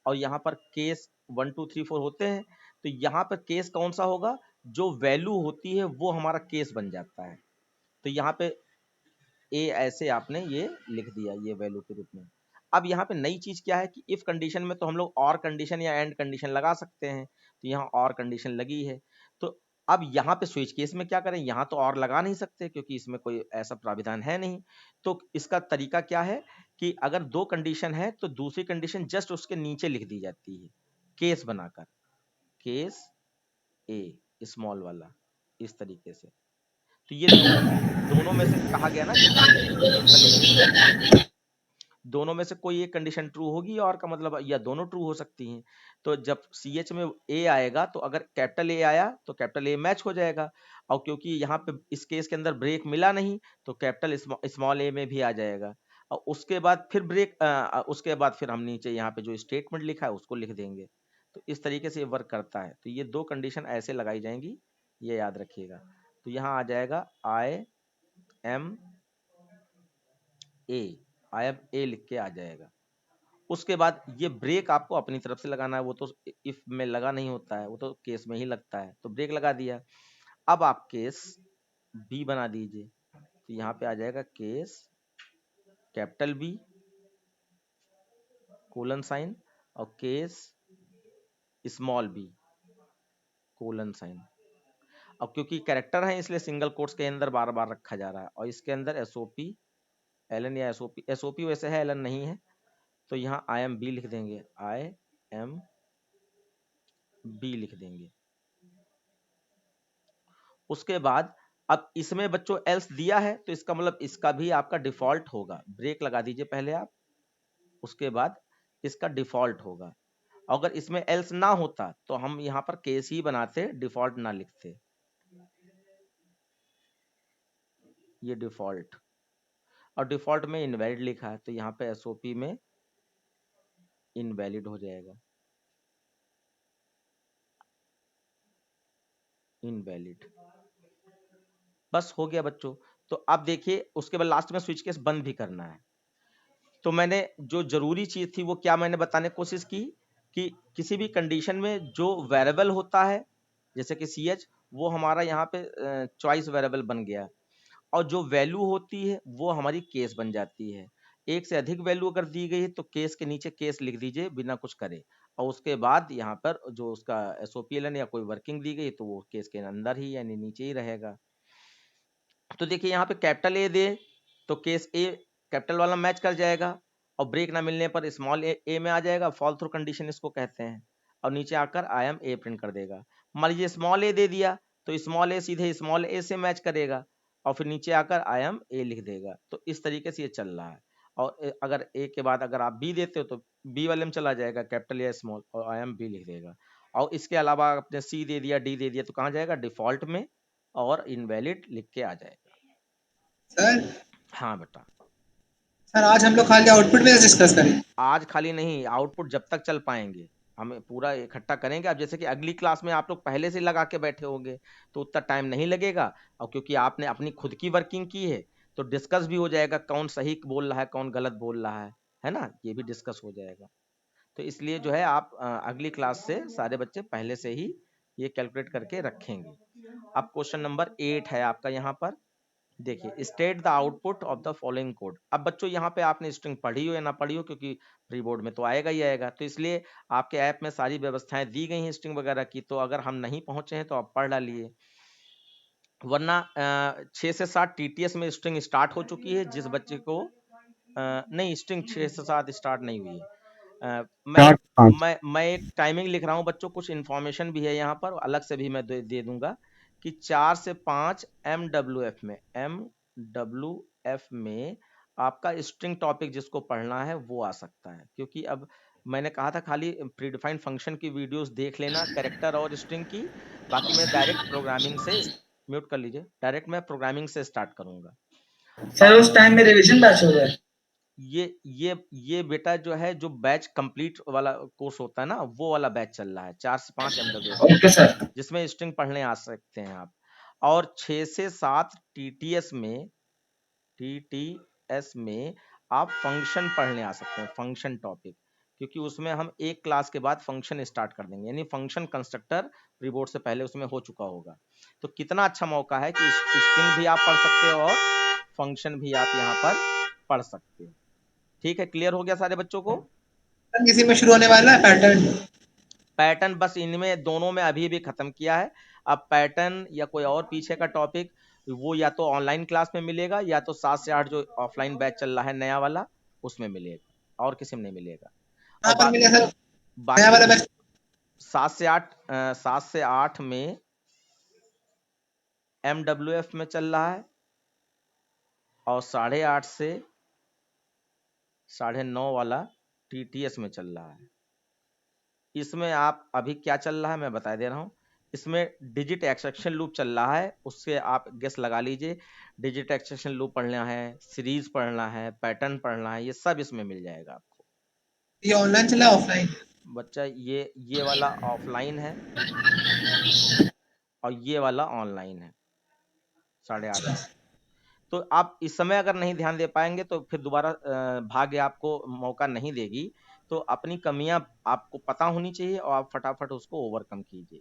S1: और यहाँ पर केस 1 2 3 4 होते हैं, तो यहाँ पर केस कौन सा होगा, जो वैल्यू होती है वो हमारा केस बन जाता है। तो यहाँ पे ए ऐसे आपने ये लिख दिया ये वैल्यू के रूप में। अब यहाँ पे नई चीज क्या है कि इफ कंडीशन में तो हम लोग और कंडीशन या एंड कंडीशन लगा सकते हैं, तो यहाँ और कंडीशन लगी है। तो अब यहाँ पे स्विच केस में क्या करें, यहाँ तो और लगा नहीं सकते क्योंकि इसमें कोई ऐसा प्राविधान है नहीं। तो इसका तरीका क्या है कि अगर दो कंडीशन है तो दूसरी कंडीशन जस्ट उसके नीचे लिख दी जाती है, केस बनाकर, केस ए स्मॉल वाला, इस तरीके से। तो ये दोनों में से कहा गया ना कि दोनों में से कोई एक कंडीशन ट्रू होगी और का मतलब या दोनों ट्रू हो सकती हैं। तो जब ch में ए आएगा तो अगर कैपिटल ए आया तो कैपिटल ए मैच हो जाएगा, और क्योंकि यहाँ पे इस केस के अंदर ब्रेक मिला नहीं तो कैपिटल स्मॉल ए में भी आ जाएगा, और उसके बाद फिर ब्रेक उसके बाद फिर हम नीचे यहाँ पे जो स्टेटमेंट लिखा है उसको लिख देंगे। तो इस तरीके से ये वर्क करता है। तो ये दो कंडीशन ऐसे लगाई जाएंगी, ये याद रखिएगा। तो यहाँ आ जाएगा आई एम ए लिख के आ जाएगा, उसके बाद ये ब्रेक आपको अपनी तरफ से लगाना है, वो तो इफ में लगा नहीं होता है, वो तो केस में ही लगता है, तो ब्रेक लगा दिया। अब आप केस बी बना दीजिए, तो यहाँ पे आ जाएगा case capital B colon sign और case small B colon sign. अब क्योंकि कैरेक्टर है इसलिए सिंगल कोट्स के अंदर बार बार रखा जा रहा है, और इसके अंदर एसओपी एलन या एसओपी वैसे है, एलन नहीं है, तो यहाँ आई एम बी लिख देंगे, आई एम बी लिख देंगे। उसके बाद अब इसमें बच्चों एल्स दिया है, तो इसका मतलब इसका भी आपका डिफॉल्ट होगा, ब्रेक लगा दीजिए पहले आप, उसके बाद इसका डिफॉल्ट होगा। अगर इसमें एल्स ना होता तो हम यहाँ पर केस ही बनाते, डिफॉल्ट ना लिखते, ये डिफॉल्ट, और डिफॉल्ट में इनवैलिड लिखा है, तो यहाँ पे एसओपी में इनवैलिड हो जाएगा, इनवैलिड। बस हो गया बच्चों। तो अब देखिए उसके बाद लास्ट में स्विच केस बंद भी करना है। तो मैंने जो जरूरी चीज थी वो क्या मैंने बताने की कोशिश की कि किसी भी कंडीशन में जो वेरिएबल होता है जैसे कि CH, वो हमारा यहाँ पे चॉइस वेरिएबल बन गया, और जो वैल्यू होती है वो हमारी केस बन जाती है। एक से अधिक वैल्यू अगर दी गई है तो केस के नीचे केस लिख दीजिए बिना कुछ करे, और उसके बाद यहाँ पर जो उसका SOPLN या कोई वर्किंग दी गई तो वो केस के अंदर ही यानी नीचे ही रहेगा। तो देखिए यहाँ पे कैपिटल ए दे तो केस ए कैपिटल वाला मैच कर जाएगा, और ब्रेक ना मिलने पर स्मॉल ए में आ जाएगा, फॉल थ्रू कंडीशन इसको कहते हैं, और नीचे आकर आई एम ए प्रिंट कर देगा। मान लीजिए स्मॉल ए दे दिया तो स्मॉल ए सीधे स्मॉल ए से मैच करेगा, और फिर नीचे आकर आई एम ए लिख देगा। तो इस तरीके से ये चल रहा है। और अगर ए के बाद अगर आप बी देते हो तो बी वाले में चला जाएगा कैपिटल या स्मॉल, और आई एम बी लिख देगा। और इसके अलावा आपने सी दे दिया, डी दे दिया, तो कहाँ जाएगा डिफॉल्ट में, और इनवैलिड लिख के आ जाएगा।
S6: सर
S1: हाँ बेटा,
S6: सर आज हम लोग खाली आउटपुट में डिस्कस करें।
S1: आज खाली नहीं, आउटपुट जब तक चल पाएंगे हम पूरा इकट्ठा करेंगे। अब जैसे कि अगली क्लास में आप लोग पहले से लगा के बैठे होंगे तो उतना टाइम नहीं लगेगा, और क्योंकि आपने अपनी खुद की वर्किंग की है तो डिस्कस भी हो जाएगा, कौन सही बोल रहा है कौन गलत बोल रहा है ना, ये भी डिस्कस हो जाएगा। तो इसलिए जो है आप अगली क्लास से सारे बच्चे पहले से ही ये कैलकुलेट करके रखेंगे। अब क्वेश्चन नंबर 8 है आपका यहाँ पर, देखिए state the output of the following code. अब बच्चों यहाँ पे आपने स्ट्रिंग पढ़ी हो या ना पढ़ी हो, क्योंकि प्री बोर्ड में तो आएगा ही आएगा, तो इसलिए आपके ऐप में सारी व्यवस्थाएं दी गई हैं स्ट्रिंग वगैरह की, तो अगर हम नहीं पहुंचे हैं तो आप पढ़ डालिए, वरना 6 से 7 TTS में स्ट्रिंग स्टार्ट हो चुकी है। जिस बच्चे को नहीं स्ट्रिंग 6 से 7 स्टार्ट नहीं हुई है, मैं एक टाइमिंग लिख रहा हूँ बच्चों, कुछ इन्फॉर्मेशन भी है यहाँ पर, अलग से भी मैं दे दूंगा कि 4 से 5 MWF में आपका स्ट्रिंग टॉपिक जिसको पढ़ना है वो आ सकता है। क्योंकि अब मैंने कहा था खाली प्रीडिफाइंड फंक्शन की वीडियोस देख लेना कैरेक्टर और स्ट्रिंग की, बाकी मैं डायरेक्ट प्रोग्रामिंग से, म्यूट कर लीजिए, डायरेक्ट मैं प्रोग्रामिंग से स्टार्ट करूंगा।
S2: सर उस टाइम में रिवीजन बैच हो गया।
S1: ये बेटा जो है जो बैच कंप्लीट वाला कोर्स होता है ना, वो वाला बैच चल रहा है 4 से 5 MWF,
S2: ओके सर।
S1: जिसमें स्ट्रिंग पढ़ने आ सकते हैं आप। और 6 से 7 TTS में आप फंक्शन पढ़ने आ सकते हैं, फंक्शन टॉपिक, क्योंकि उसमें हम एक क्लास के बाद फंक्शन स्टार्ट कर देंगे, यानी फंक्शन कंस्ट्रक्टर प्रीबोर्ड से पहले उसमें हो चुका होगा। तो कितना अच्छा मौका है कि स्ट्रिंग भी आप पढ़ सकते हो और फंक्शन भी आप यहाँ पर पढ़ सकते हो। ठीक है, क्लियर हो गया सारे बच्चों को?
S6: किसी में शुरू होने वाला है
S1: पैटर्न बस इनमें दोनों में अभी भी खत्म किया है। अब पैटर्न या कोई और पीछे का टॉपिक वो या तो ऑनलाइन क्लास में मिलेगा या तो 7 से 8 जो ऑफलाइन बैच चल रहा है नया वाला उसमें मिलेगा, और किसी में नहीं मिलेगा। और बाकी 7 से 8 में MWF में चल रहा है, और 8:30 से 9:30 वाला TTS में चल रहा है। इसमें आप अभी क्या चल रहा है मैं बता दे रहा हूँ। इसमें डिजिट एक्सट्रैक्शन लूप चल रहा है, उससे आप गेस लगा लीजिए। डिजिट एक्सट्रैक्शन लूप पढ़ना है, सीरीज पढ़ना है, पैटर्न पढ़ना है, ये सब इसमें मिल जाएगा आपको।
S6: ये ऑनलाइन चला ऑफलाइन?
S1: बच्चा ये वाला ऑफलाइन है और ये वाला ऑनलाइन है 8:30। तो आप इस समय अगर नहीं ध्यान दे पाएंगे तो फिर दोबारा भाग्य आपको मौका नहीं देगी तो अपनी कमियां आपको पता होनी चाहिए और आप फटाफट उसको ओवरकम कीजिए।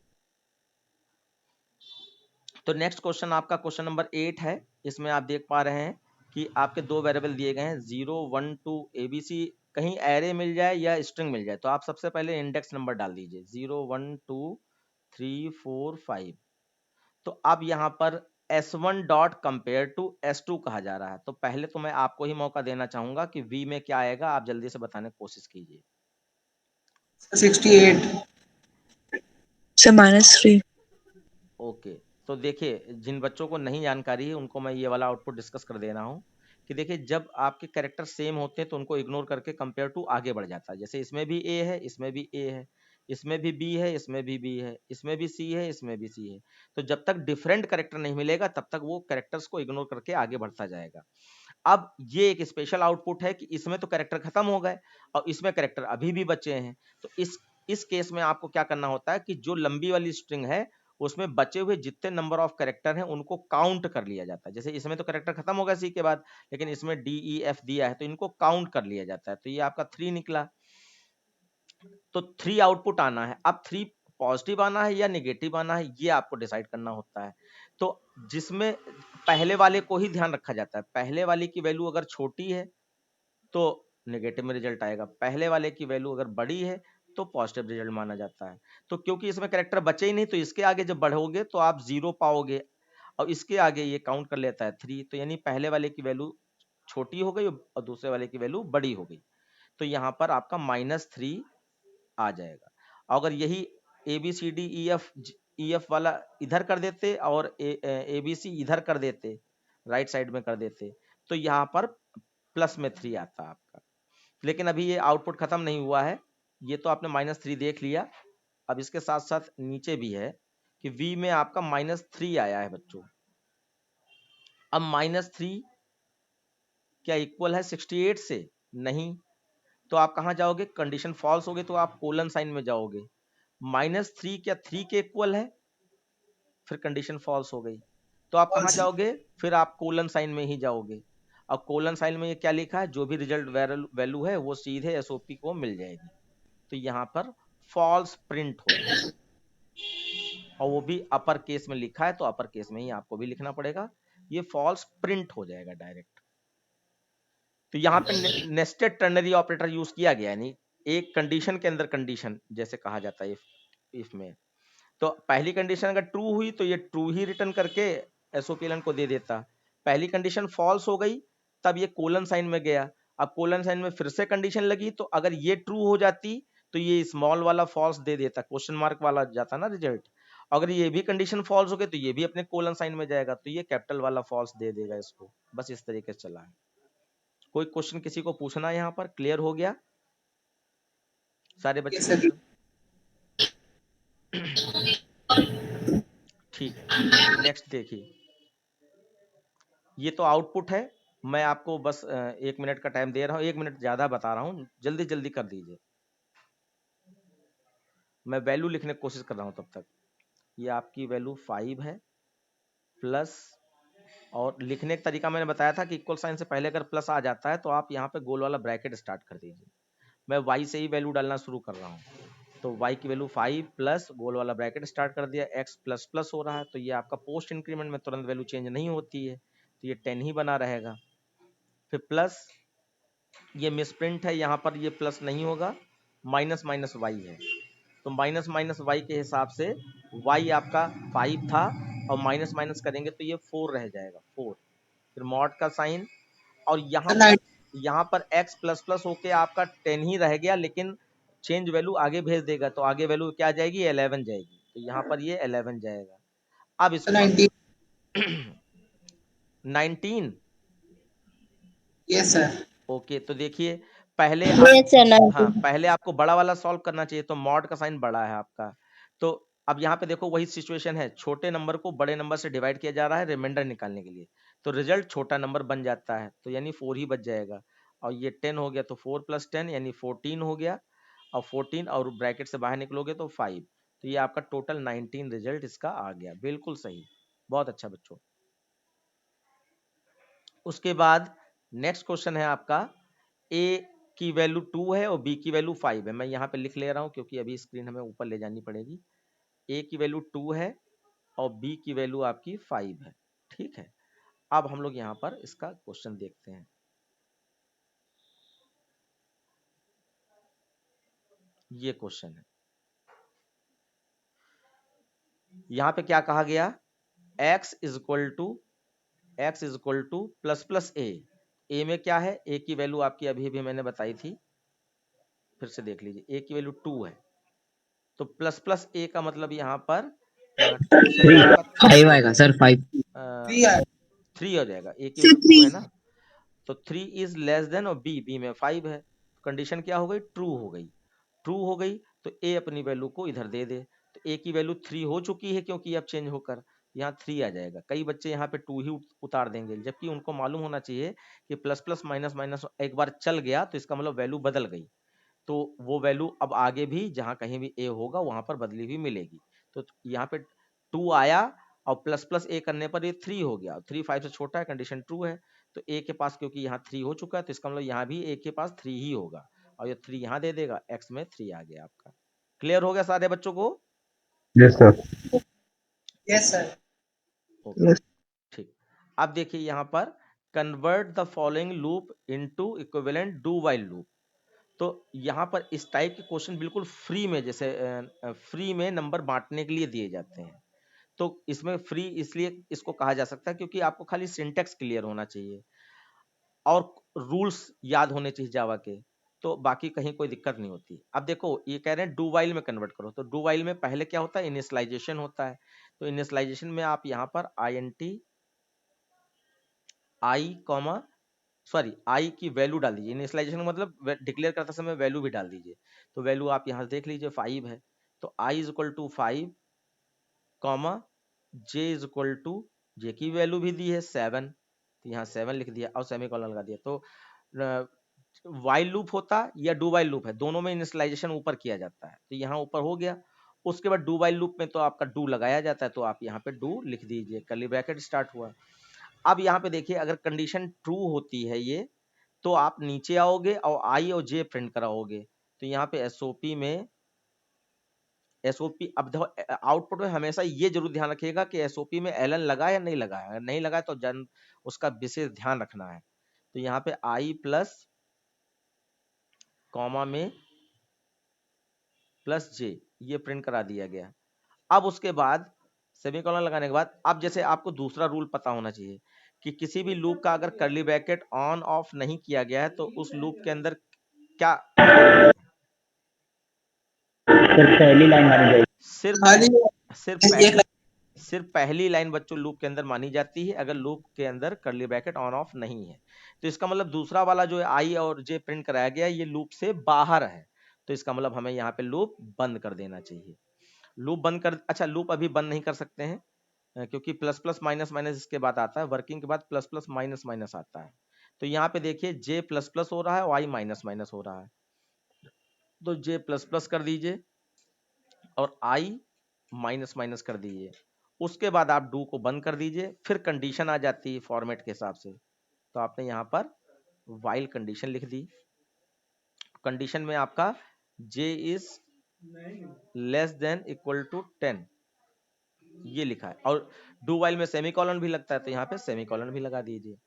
S1: तो नेक्स्ट क्वेश्चन आपका क्वेश्चन नंबर 8 है। इसमें आप देख पा रहे हैं कि आपके दो वेरिएबल दिए गए हैं 0 1 2 ABC, कहीं एरे मिल जाए या स्ट्रिंग मिल जाए तो आप सबसे पहले इंडेक्स नंबर डाल दीजिए 0 1 2 3 4 5। तो अब यहाँ पर S1 dot compare to S2 कहा जा रहा है। तो पहले तो मैं आपको ही मौका देना चाहूंगा कि V में क्या आएगा, आप जल्दी से बताने की कोशिश कीजिए।
S6: 68
S7: सर -3।
S1: ओके, तो देखिए जिन बच्चों को नहीं जानकारी है उनको मैं ये वाला आउटपुट डिस्कस कर दे रहा हूँ कि देखिए जब आपके कैरेक्टर सेम होते हैं तो उनको इग्नोर करके कंपेयर टू आगे बढ़ जाता है। जैसे इसमें भी A है, इसमें भी A है, इसमें भी B है, इसमें भी B है, इसमें भी C है, इसमें भी C है। तो जब तक डिफरेंट कैरेक्टर नहीं मिलेगा तब तक वो कैरेक्टर्स को इग्नोर करके आगे बढ़ता जाएगा। अब ये एक स्पेशल आउटपुट है कि इसमें तो कैरेक्टर खत्म हो गए और इसमें कैरेक्टर अभी भी बचे हैं। तो इस केस में आपको क्या करना होता है कि जो लंबी वाली स्ट्रिंग है उसमें बचे हुए जितने नंबर ऑफ कैरेक्टर हैं उनको काउंट कर लिया जाता है। जैसे इसमें तो कैरेक्टर खत्म हो गया सी के बाद, लेकिन इसमें D E F दिया है तो इनको काउंट कर लिया जाता है। तो ये आपका 3 निकला। तो 3 आउटपुट आना है। अब 3 पॉजिटिव आना है या नेगेटिव आना है ये आपको डिसाइड करना होता है। तो जिसमें पहले वाले को ही ध्यान रखा जाता है। पहले वाले की वैल्यू अगर छोटी है तो नेगेटिव में रिजल्ट आएगा, पहले वाले की वैल्यू अगर बड़ी है तो पॉजिटिव रिजल्ट माना जाता है। तो क्योंकि इसमें कैरेक्टर बचे ही नहीं तो इसके आगे जब बढ़ोगे तो आप 0 पाओगे और इसके आगे ये काउंट कर लेता है 3। तो यानी पहले वाले की वैल्यू छोटी हो गई और दूसरे वाले की वैल्यू बड़ी हो गई। तो यहाँ पर आपका -3 आ जाएगा। अगर यही ABCDEF वाला इधर कर देते और ABC इधर कर देते, राइट साइड में कर देते, तो यहाँ पर प्लस में 3 आता आपका। लेकिन अभी ये आउटपुट खत्म नहीं हुआ है, ये तो आपने -3 देख लिया। अब इसके साथ साथ नीचे भी है कि V में आपका -3 आया है बच्चों। अब -3 क्या इक्वल है 68 से? नहीं। तो आप कहाँ जाओगे? कंडीशन फॉल्स हो गई तो आप कोलन साइन में जाओगे। -3 क्या 3 के इक्वल है? फिर कंडीशन फॉल्स हो गई। तो आप कहाँ जाओगे? फिर आप कोलन साइन में ही जाओगे। अब कोलन साइन में ये क्या लिखा है? जो भी रिजल्ट वैल्यू है वो सीधे SOP को मिल जाएगी। तो यहाँ पर फॉल्स प्रिंट हो जाएगा और वो भी अपर केस में लिखा है तो अपर केस में ही आपको भी लिखना पड़ेगा। ये फॉल्स प्रिंट हो जाएगा डायरेक्ट। तो यहाँ पे नेस्टेड टर्नरी ऑपरेटर यूज किया गया है, नहीं एक कंडीशन के अंदर कंडीशन जैसे कहा जाता है इफ में। तो पहली कंडीशन अगर ट्रू हुई तो ये ट्रू ही रिटर्न करके SOP को दे देता। पहली कंडीशन फॉल्स हो गई तब ये कोलन साइन में गया। अब कोलन साइन में फिर से कंडीशन लगी तो अगर ये ट्रू हो जाती तो ये स्मॉल वाला फॉल्स दे देता, क्वेश्चन मार्क वाला जाता ना रिजल्ट। अगर ये भी कंडीशन फॉल्स हो गई तो ये भी अपने कोलन साइन में जाएगा तो ये कैपिटल वाला फॉल्स दे देगा इसको। बस इस तरीके से चला है। कोई क्वेश्चन किसी को पूछना है? यहाँ पर क्लियर हो गया सारे बच्चे? ठीक, नेक्स्ट देखिए, ये तो आउटपुट है। मैं आपको बस 1 मिनट का टाइम दे रहा हूँ, 1 मिनट ज्यादा बता रहा हूँ, जल्दी जल्दी कर दीजिए। मैं वैल्यू लिखने की कोशिश कर रहा हूँ तब तक। ये आपकी वैल्यू 5 है प्लस, और लिखने का तरीका मैंने बताया था कि इक्वल साइन से पहले अगर प्लस आ जाता है तो आप यहाँ पे गोल वाला ब्रैकेट स्टार्ट कर दीजिए। मैं y से ही वैल्यू डालना शुरू कर रहा हूँ। तो y की वैल्यू 5 प्लस गोल वाला ब्रैकेट स्टार्ट कर दिया, x प्लस प्लस हो रहा है तो ये आपका पोस्ट इंक्रीमेंट में तुरंत वैल्यू चेंज नहीं होती है तो ये 10 ही बना रहेगा। फिर प्लस ये मिसप्रिंट है, यहाँ पर ये प्लस नहीं होगा, माइनस माइनस वाई है तो माइनस माइनस वाई के हिसाब से y आपका 5 था और माइनस माइनस करेंगे तो ये 4 रह जाएगा, 4। फिर मॉड का साइन और यहाँ पर x प्लस प्लस होके आपका 10 ही रह गया, लेकिन चेंज वैल्यू आगे भेज देगा तो आगे वैल्यू क्या जाएगी? 11 जाएगी। तो यहाँ पर ये 11 जाएगा। अब इसको 19।
S6: Yes sir.
S1: ओके, तो देखिए पहले
S5: Yes, sir, 19.
S1: हाँ, पहले आपको बड़ा वाला सॉल्व करना चाहिए तो मॉड का साइन बड़ा है आपका। तो अब यहाँ पे देखो वही सिचुएशन है, छोटे नंबर को बड़े नंबर से डिवाइड किया जा रहा है रिमाइंडर निकालने के लिए, तो रिजल्ट छोटा नंबर बन जाता है तो यानी 4 ही बच जाएगा। और ये 10 हो गया तो 4 + 10 यानी 14 हो गया, और 14 और ब्रैकेट से बाहर निकलोगे तो 5। तो ये आपका टोटल 19 रिजल्ट इसका आ गया। बिल्कुल सही, बहुत अच्छा बच्चों। उसके बाद नेक्स्ट क्वेश्चन है आपका की वैल्यू 2 है और बी की वैल्यू 5 है। मैं यहाँ पे लिख ले रहा हूँ क्योंकि अभी स्क्रीन हमें ऊपर ले जानी पड़ेगी। ए की वैल्यू 2 है और बी की वैल्यू आपकी 5 है। ठीक है, अब हम लोग यहाँ पर इसका क्वेश्चन देखते हैं। ये क्वेश्चन है, यहाँ पे क्या कहा गया, x is equal to plus plus a में क्या है, ए की वैल्यू आपकी अभी भी मैंने बताई थी, फिर से देख लीजिए, ए की वैल्यू 2 है तो प्लस प्लस ए का मतलब यहाँ पर 2 से क्या होगा,
S4: 5 आएगा सर, 5।
S1: 3 हो जाएगा। ए की
S5: सर
S1: वैल्यू 2 है
S5: 3।
S1: ना, तो 3 इज लेस देन और बी में 5 है। कंडीशन क्या हो गई, ट्रू हो गई। ट्रू हो गई तो ए अपनी वैल्यू को इधर दे दे, तो ए की वैल्यू 3 हो चुकी है क्योंकि अब चेंज होकर यहाँ 3 आ जाएगा। कई बच्चे यहाँ पे 2 ही उतार देंगे, जबकि उनको मालूम होना चाहिए कि प्लस प्लस माइनस माइनस एक बार चल गया तो इसका मतलब वैल्यू बदल गई, तो वो वैल्यू अब आगे भी जहाँ कहीं भी ए होगा वहां पर बदली हुई मिलेगी। तो यहाँ पे 2 आया और प्लस प्लस ए करने पर ये 3 हो गया, 3 5 से छोटा है, कंडीशन ट्रू है। तो ए के पास क्योंकि यहाँ 3 हो चुका है तो इसका मतलब यहाँ भी ए के पास 3 ही होगा, और ये 3 यहाँ दे देगा, एक्स में 3 आ गया आपका। क्लियर हो गया सारे बच्चों को?
S3: Yes sir.
S6: Yes sir.
S1: Okay, ठीक। अब देखिए यहाँ पर convert the following loop into equivalent do while loop. तो यहाँ पर इस टाइप के क्वेश्चन बिल्कुल फ्री में, जैसे फ्री में नंबर बांटने के लिए दिए जाते हैं। तो इसमें फ्री इसलिए इसको कहा जा सकता है क्योंकि आपको खाली सिंटेक्स क्लियर होना चाहिए और रूल्स याद होने चाहिए जावा के, तो बाकी कहीं कोई दिक्कत नहीं होती। अब देखो ये कह रहे हैं डू वाइल में कन्वर्ट करो, तो डू वाइल में पहले क्या होता है, इनिशियलाइजेशन होता है। तो इनिशियलाइजेशन में आप यहाँ पर आई की वैल्यू डाल दीजिए। इनिशियलाइजेशन मतलब डिक्लेयर करते समय वैल्यू भी डाल दीजिए। तो वैल्यू आप यहाँ देख लीजिए 5 है, तो i is equal to 5 comma j is equal to, j की वैल्यू भी दी है 7, तो यहाँ 7 लिख दिया और सेमीकोलन लगा दिया। तो वाइल लूप होता या डू वाइल लूप है, दोनों में इनिशियलाइजेशन ऊपर किया जाता है, तो यहाँ ऊपर हो गया। उसके बाद डू वाइल लूप में तो आपका डू लगाया जाता है, तो आप यहाँ पे डू लिख दीजिए, कर्ली ब्रैकेट स्टार्ट हुआ। अब यहाँ पे देखिए अगर कंडीशन ट्रू होती है ये, तो आप नीचे आओगे और आई और जे प्रिंट कराओगे। तो यहाँ पे एसओपी में अब आउटपुट में हमेशा ये जरूर ध्यान रखिएगा कि एसओपी में एलन लगा या नहीं लगा है। अगर नहीं लगा है तो उसका विशेष ध्यान रखना है। तो यहाँ पे आई प्लस कॉमा में प्लस जे ये प्रिंट करा दिया गया। अब उसके बाद सेमीकोलन लगाने के बाद अब जैसे आपको दूसरा रूल पता होना चाहिए कि किसी भी लूप का अगर कर्ली ब्रैकेट ऑन ऑफ नहीं किया गया है तो उस लूप के अंदर क्या
S3: पहली लाइन मानी जाएगी।
S1: सिर्फ पहली लाइन बच्चों लूप के अंदर मानी जाती है अगर लूप के अंदर कर्ली ब्रैकेट ऑन ऑफ नहीं है। तो इसका मतलब दूसरा वाला जो है आई और जे प्रिंट कराया गया ये लूप से बाहर है, तो इसका मतलब हमें यहाँ पे लूप बंद कर देना चाहिए। लूप बंद कर, अच्छा लूप अभी बंद नहीं कर सकते हैं क्योंकि प्लस प्लस माइनस माइनस इसके बाद आता है, वर्किंग के बाद प्लस प्लस माइनस माइनस आता है। तो यहाँ पे देखिए जे प्लस प्लस हो रहा है और आई माइनस माइनस हो रहा है, तो जे प्लस प्लस कर दीजिए और आई माइनस माइनस कर दीजिए। उसके बाद आप डू को बंद कर दीजिए, फिर कंडीशन आ जाती है फॉर्मेट के हिसाब से। तो आपने यहाँ पर वाइल कंडीशन लिख दी। कंडीशन में आपका j is less than equal to 10 ये लिखा है, और डू वाइल में सेमीकोलन भी लगता है, तो यहाँ पे सेमीकोलन भी लगा दीजिए।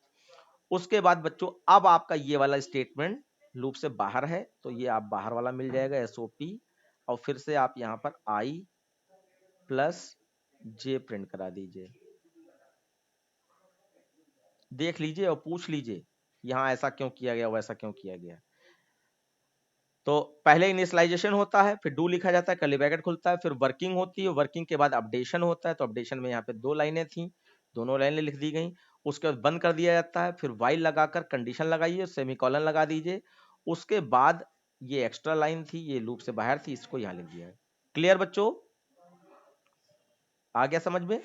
S1: उसके बाद बच्चों अब आपका ये वाला स्टेटमेंट लूप से बाहर है, तो ये आप बाहर वाला मिल जाएगा एसओपी, और फिर से आप यहाँ पर आई प्लस जे प्रिंट करा दीजिए। देख लीजिए और पूछ लीजिए यहाँ ऐसा क्यों किया गया, वैसा क्यों किया गया। तो पहले इनिशियलाइजेशन होता है, फिर डू लिखा जाता है, कर्ली ब्रैकेट खुलता है, फिर वर्किंग होती है, वर्किंग के बाद अपडेशन होता है। तो अपडेशन में यहाँ पे 2 लाइनें थी, दोनों लाइनें लिख दी गई। उसके बाद बंद कर दिया जाता है, फिर वाइल लगाकर कंडीशन लगाइए, सेमीकोलन लगा दीजिए। उसके बाद ये एक्स्ट्रा लाइन थी, ये लूप से बाहर थी, इसको यहाँ लिख दिया है। क्लियर बच्चों, आ गया समझ में?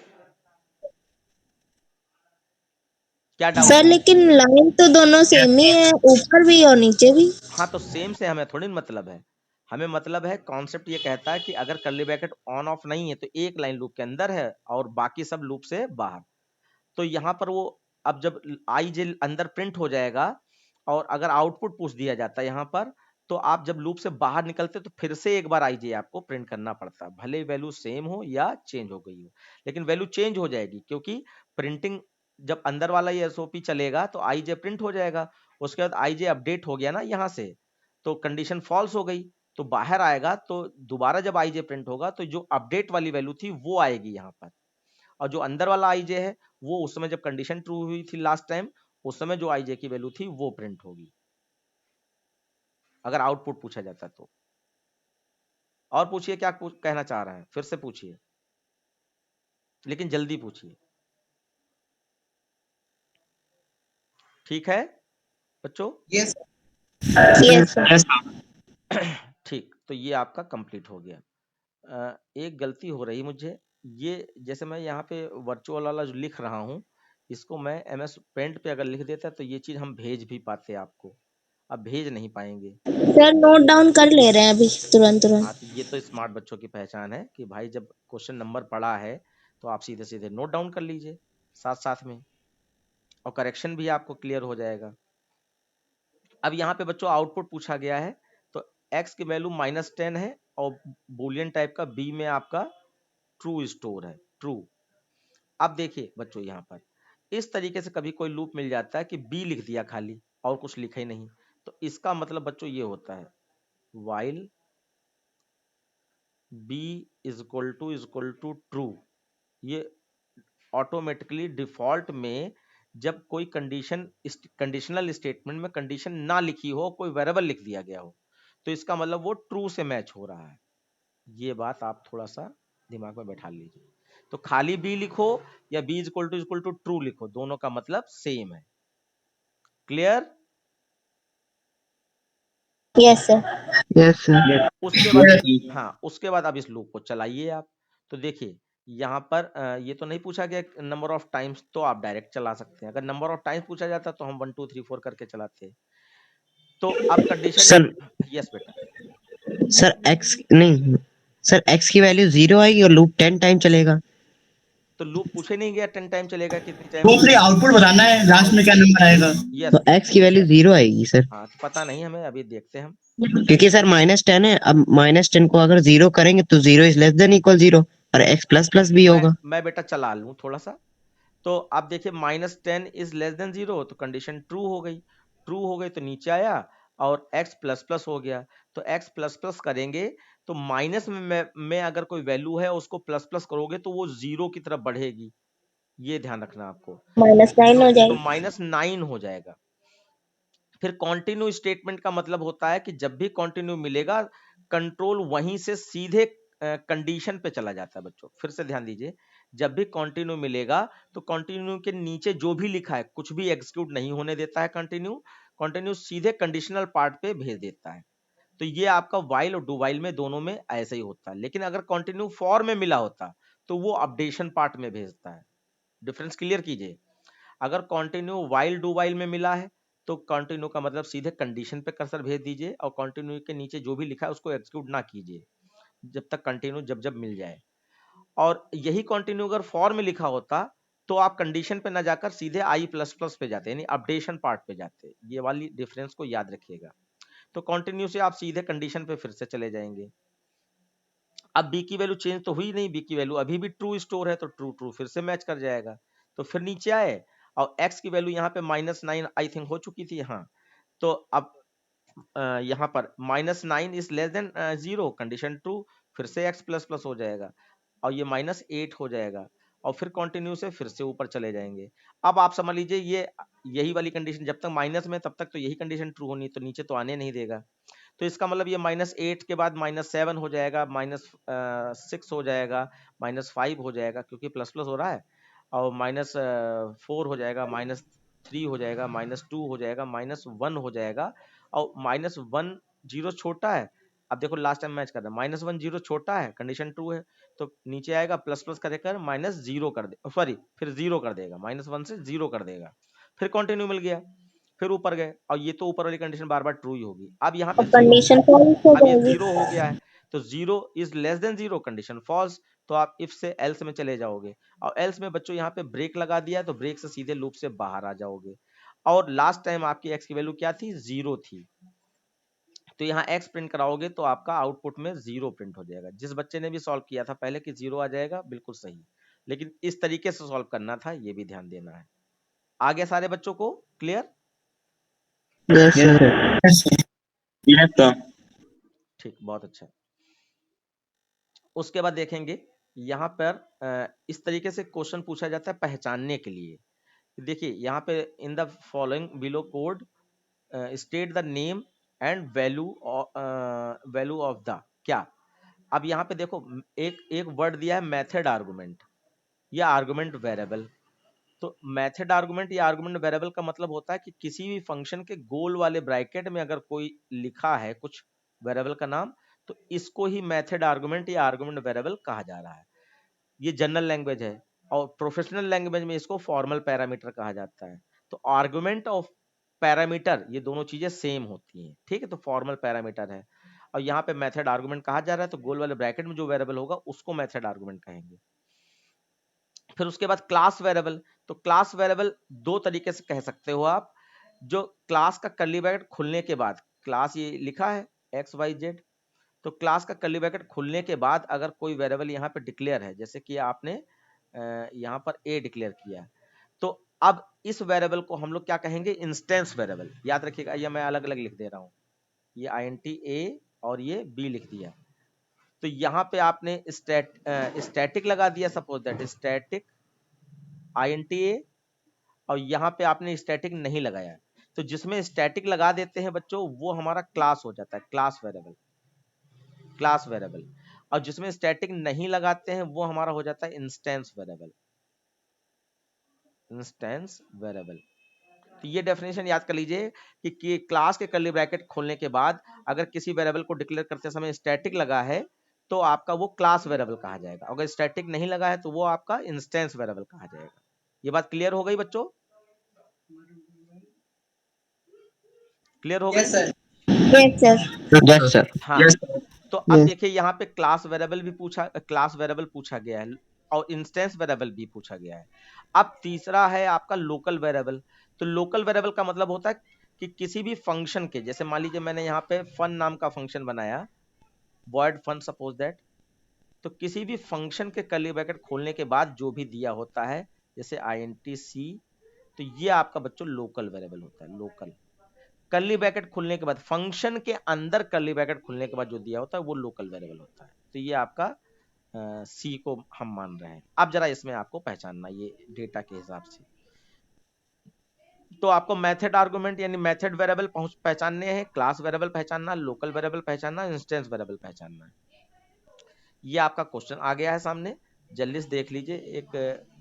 S1: क्या डाउट?
S5: सर लेकिन लाइन तो दोनों सेम ही है, ऊपर भी और नीचे भी।
S1: हाँ तो सेम से हमें थोड़ी मतलब है, हमें मतलब है कॉन्सेप्ट ये कहता है कि अगर कर्ली ब्रैकेट ऑन ऑफ नहीं है तो एक लाइन लूप के अंदर है और बाकी सब लूप से बाहर। तो यहाँ पर वो अब जब आई जे अंदर प्रिंट हो जाएगा और अगर आउटपुट पूछ दिया जाता है यहाँ पर, तो आप जब लूप से बाहर निकलते तो फिर से एक बार आईजे आपको प्रिंट करना पड़ता, भले वैल्यू सेम हो या चेंज हो गई हो, लेकिन वैल्यू चेंज हो जाएगी, क्योंकि प्रिंटिंग जब अंदर वाला ये एसओपी चलेगा तो आईजे प्रिंट हो जाएगा, उसके बाद आईजे अपडेट हो गया ना यहाँ से, तो कंडीशन फॉल्स हो गई, तो बाहर आएगा, तो दोबारा जब आईजे प्रिंट होगा तो जो अपडेट वाली वैल्यू थी वो आएगी यहाँ पर, और जो अंदर वाला आईजे है वो उस समय जब कंडीशन ट्रू हुई थी लास्ट टाइम, उस समय जो आईजे की वैल्यू थी वो प्रिंट होगी, अगर आउटपुट पूछा जाता तो। और पूछिए क्या कहना चाह रहे हैं, फिर से पूछिए, लेकिन जल्दी पूछिए, ठीक है बच्चों?
S6: Yes
S5: yes sir.
S1: ठीक, तो ये आपका कंप्लीट हो गया। एक गलती हो रही मुझे, ये जैसे मैं यहाँ पे वर्चुअल वाला जो लिख रहा हूँ, इसको मैं MS पेंट पे अगर लिख देता तो ये चीज हम भेज भी पाते आपको, अब भेज नहीं पाएंगे।
S5: सर नोट डाउन कर ले रहे हैं अभी तुरंत
S1: हाँ,
S5: तुरंत।
S1: तो ये तो स्मार्ट बच्चों की पहचान है कि भाई जब क्वेश्चन नंबर पड़ा है तो आप सीधे सीधे नोट डाउन कर लीजिए साथ साथ में, और करेक्शन भी आपको क्लियर हो जाएगा। अब यहाँ पे बच्चों आउटपुट पूछा गया है, तो x की वैल्यू -10 है और बुलियन टाइप का b में आपका ट्रू स्टोर है, ट्रू। अब देखिए बच्चों यहाँ पर इस तरीके से कभी कोई लूप मिल जाता है कि b लिख दिया खाली और कुछ लिखा ही नहीं, तो इसका मतलब बच्चों ये होता है while b equal to true, ये ऑटोमेटिकली डिफॉल्ट में जब कोई कंडीशनल स्टेटमेंट में कंडीशन ना लिखी हो, कोई वेरिएबल लिख दिया गया हो, तो इसका मतलब वो ट्रू से मैच हो रहा है। ये बात आप थोड़ा सा दिमाग में बैठा लीजिए। तो खाली बी लिखो या बी इक्वल टू ट्रू लिखो, दोनों का मतलब सेम है। Clear?
S5: Yes sir.
S4: Yes sir.
S1: उसके बाद हाँ, उसके बाद अब इस लूप को चलाइए आप। तो देखिए यहाँ पर ये तो नहीं पूछा गया नंबर ऑफ टाइम्स, तो आप डायरेक्ट चला सकते हैं। अगर नंबर ऑफ टाइम्स पूछा जाता तो हम 1 2 3 4 करके चलाते। तो अब कंडीशन
S4: सर
S1: यस बेटा,
S4: सर x नहीं सर x की वैल्यू 0 आएगी और लूप 10 टाइम चलेगा।
S1: तो लूप पूछे नहीं गया 10 टाइम चलेगा कितनी टाइम।
S2: वो फिर आउटपुट बताना है लास्ट में क्या नंबर आएगा।
S1: यस,
S4: तो x की वैल्यू 0 आएगी सर,
S1: हाँ तो पता नहीं हमें, अभी देखते हैं हम।
S4: क्योंकि सर -10 है। अब -10 को अगर 0 करेंगे तो 0 इज लेस देन इक्वल 0 और x प्लस भी होगा।
S1: मैं बेटा चला लूं थोड़ा सा। तो आप देखिए -10 इज लेस देन 0, तो कंडीशन ट्रू हो गई, ट्रू हो गई तो नीचे आया और x प्लस प्लस हो गया। तो x प्लस प्लस करेंगे तो माइनस में अगर कोई वैल्यू है उसको प्लस प्लस करोगे तो वो 0 की तरफ बढ़ेगी, ये ध्यान रखना आपको।
S5: -9 हो
S1: तो
S5: जाएगा।
S1: -9 हो जाएगा। फिर कॉन्टिन्यू स्टेटमेंट का मतलब होता है कि जब भी कॉन्टिन्यू मिलेगा कंट्रोल वहीं से सीधे कंडीशन पे चला जाता है बच्चों। फिर से ध्यान दीजिए, जब भी कॉन्टिन्यू मिलेगा तो कॉन्टिन्यू के नीचे जो भी लिखा है कुछ भी एग्जीक्यूट नहीं होने देता है, कॉन्टिन्यू सीधे कंडीशनल पार्ट पे भेज देता है। तो ये आपका वाइल और डू वाइल में दोनों में ऐसा ही होता है। लेकिन अगर कॉन्टिन्यू फॉर में मिला होता तो वो अपडेशन पार्ट में भेजता है। डिफरेंस क्लियर कीजिए। अगर कॉन्टिन्यू वाइल डू वाइल में मिला है तो कॉन्टिन्यू का मतलब सीधे कंडीशन पे कर्सर भेज दीजिए और कॉन्टिन्यू के नीचे जो भी लिखा है उसको एग्जीक्यूट ना कीजिए जब तक कंटिन्यू जब मिल जाए। और यही कॉन्टिन्यू अगर फॉर में लिखा होता तो आप कंडीशन पे ना जाकर सीधे आई प्लस प्लस पे जाते, यानी अपडेशन पार्ट पे जाते। ये वाली डिफरेंस को याद रखिएगा। तो कॉन्टिन्यू से आप सीधे कंडीशन पे फिर से चले जाएंगे। अब बी की वैल्यू चेंज तो हुई नहीं, बी की वैल्यू अभी भी ट्रू स्टोर है, तो ट्रू ट्रू फिर से मैच कर जाएगा। तो फिर नीचे आए और x की वैल्यू यहाँ पे -9 आई थिंक हो चुकी थी, हाँ। तो अब यहाँ पर -9 is less than 0, condition true, फिर से x प्लस प्लस हो जाएगा और ये -8 हो जाएगा और फिर कंटिन्यू से फिर से ऊपर चले जाएंगे। अब आप समझ लीजिए ये यही वाली कंडीशन जब तक माइनस में तब तक तो यही कंडीशन ट्रू होनी, तो नीचे तो आने नहीं देगा। तो इसका मतलब ये -8 के बाद -7 हो जाएगा, -6 हो जाएगा, -5 हो जाएगा क्योंकि प्लस प्लस हो रहा है, और -4 हो जाएगा, -3 हो जाएगा, -2 हो जाएगा, -1 हो जाएगा और -1 0 छोटा है। अब देखो लास्ट टाइम मैच कर रहा है, -1 0 छोटा है, कंडीशन ट्रू है, तो नीचे आएगा प्लस प्लस कर -0 कर दे, सॉरी फिर 0 कर देगा, -1 से 0 कर देगा, फिर कंटिन्यू मिल गया, फिर ऊपर गए और ये तो ऊपर वाली कंडीशन बार बार ट्रू ही होगी। अब यहाँ पे
S5: कंडीशन फॉल्स हो
S1: अब ये
S5: जाएगी।
S1: 0 हो गया है, तो 0 is less than 0, condition false, तो आप इफ से एल्स में चले जाओगे और एल्स में बच्चों यहाँ पे ब्रेक लगा दिया है तो ब्रेक से सीधे लूप से बाहर आ जाओगे। और लास्ट टाइम आपकी x की वैल्यू क्या थी, 0 थी, तो यहाँ x प्रिंट कराओगे तो आपका आउटपुट में 0 प्रिंट हो जाएगा। जिस बच्चे ने भी सॉल्व किया था पहले कि 0 आ जाएगा, बिल्कुल सही, लेकिन इस तरीके से सॉल्व करना था, ये भी ध्यान देना है। आगे सारे बच्चों को clear?
S4: Yes sir.
S3: Yes sir.
S1: ठीक, बहुत अच्छा। उसके बाद देखेंगे यहाँ पर इस तरीके से क्वेश्चन पूछा जाता है पहचानने के लिए। देखिए यहाँ पे in the following below code state the name and value of the क्या। अब यहाँ पे देखो एक वर्ड दिया है मेथड आर्गुमेंट या आर्गुमेंट वेरिएबल। तो मेथड आर्गुमेंट या आर्गुमेंट वेरिएबल का मतलब होता है कि किसी भी फंक्शन के गोल वाले ब्रैकेट में अगर कोई लिखा है कुछ वेरिएबल का नाम, तो इसको ही मेथड आर्गुमेंट या आर्गुमेंट वेरिएबल कहा जा रहा है। ये जनरल लैंग्वेज है, और प्रोफेशनल लैंग्वेज में इसको फॉर्मल पैरामीटर कहा जाता है। तो आर्गुमेंट और पैरामीटर ये दोनों चीजें सेम होती हैं, ठीक है। तो फॉर्मल पैरामीटर है, और यहाँ पे मेथड आर्गुमेंट कहा जा रहा है, तो गोल वाले ब्रैकेट में जो वेरिएबल होगा उसको मेथड आर्गुमेंट कहेंगे। फिर उसके बाद क्लास वेरिएबल। तो क्लास वेरिएबल दो तरीके से कह सकते हो आप। जो क्लास का कर्ली ब्रैकेट खुलने के बाद, क्लास ये लिखा है XYZ, तो क्लास का कर्ली ब्रैकेट खुलने के बाद अगर कोई वेरिएबल यहाँ पे डिक्लेयर है, जैसे कि आपने यहाँ पर A डिक्लेयर किया है, तो अब इस वेरिएबल को हम लोग क्या कहेंगे, इंस्टेंस वेरिएबल। याद रखिएगा, ये मैं अलग अलग लिख दे रहा हूँ, ये INT A और ये B लिख दिया। तो यहाँ पे आपने स्टैटिक लगा दिया, suppose that static INT A, और यहाँ पे आपने स्टैटिक नहीं लगाया। तो जिसमें स्टैटिक लगा देते हैं बच्चों, वो हमारा क्लास हो जाता है, क्लास वेरिएबल, क्लास वेरिएबल। और जिसमें स्टैटिक नहीं लगाते हैं वो हमारा हो जाता है इंस्टेंस वेरिएबल, इंस्टेंस वेरिएबल। तो ये डेफिनेशन याद कर लीजिए कि क्लास के कर्ली ब्रैकेट खोलने के बाद अगर किसी वेरिएबल को डिक्लेयर करते समय स्टैटिक लगा है तो आपका वो क्लास वेरिएबल कहा जाएगा, अगर स्टैटिक नहीं लगा है तो वो आपका इंस्टेंस वेरिएबल कहा जाएगा। ये बात क्लियर हो गई बच्चों? क्लियर हो गई?
S5: Yes sir.
S4: Yes sir.
S1: हाँ। तो अब देखिए यहाँ पे क्लास वेरिएबल भी पूछा, क्लास वेरिएबल पूछा गया है और इंस्टेंस वेरिएबल भी पूछा गया है। अब तीसरा है आपका लोकल वेरिएबल। तो लोकल वेरिएबल का मतलब होता है कि किसी भी फंक्शन के, जैसे मान लीजिए मैंने यहाँ पे फन नाम का फंक्शन बनाया, void fun सपोज दैट, तो किसी भी फंक्शन के कर्ली ब्रैकेट खोलने के बाद जो भी दिया होता है, जैसे INT C, तो ये आपका बच्चों लोकल वेरिएबल होता है। लोकल कर्ली ब्रैकेट खुलने के बाद, फंक्शन के अंदर कर्ली ब्रैकेट खुलने के बाद जो दिया होता है वो लोकल वेरिएबल होता है। तो ये आपका C को हम मान रहे हैं। अब जरा इसमें आपको पहचानना ये डेटा के हिसाब से। तो आपको मेथड आर्गुमेंट यानी मेथड वेरिएबल पहचानने हैं, क्लास वेरिएबल पहचानना, लोकल वेरिएबल पहचानना, इंस्टेंस वेरिएबल पहचानना है। ये आपका क्वेश्चन आ गया है सामने, जल्दी से देख लीजिए। एक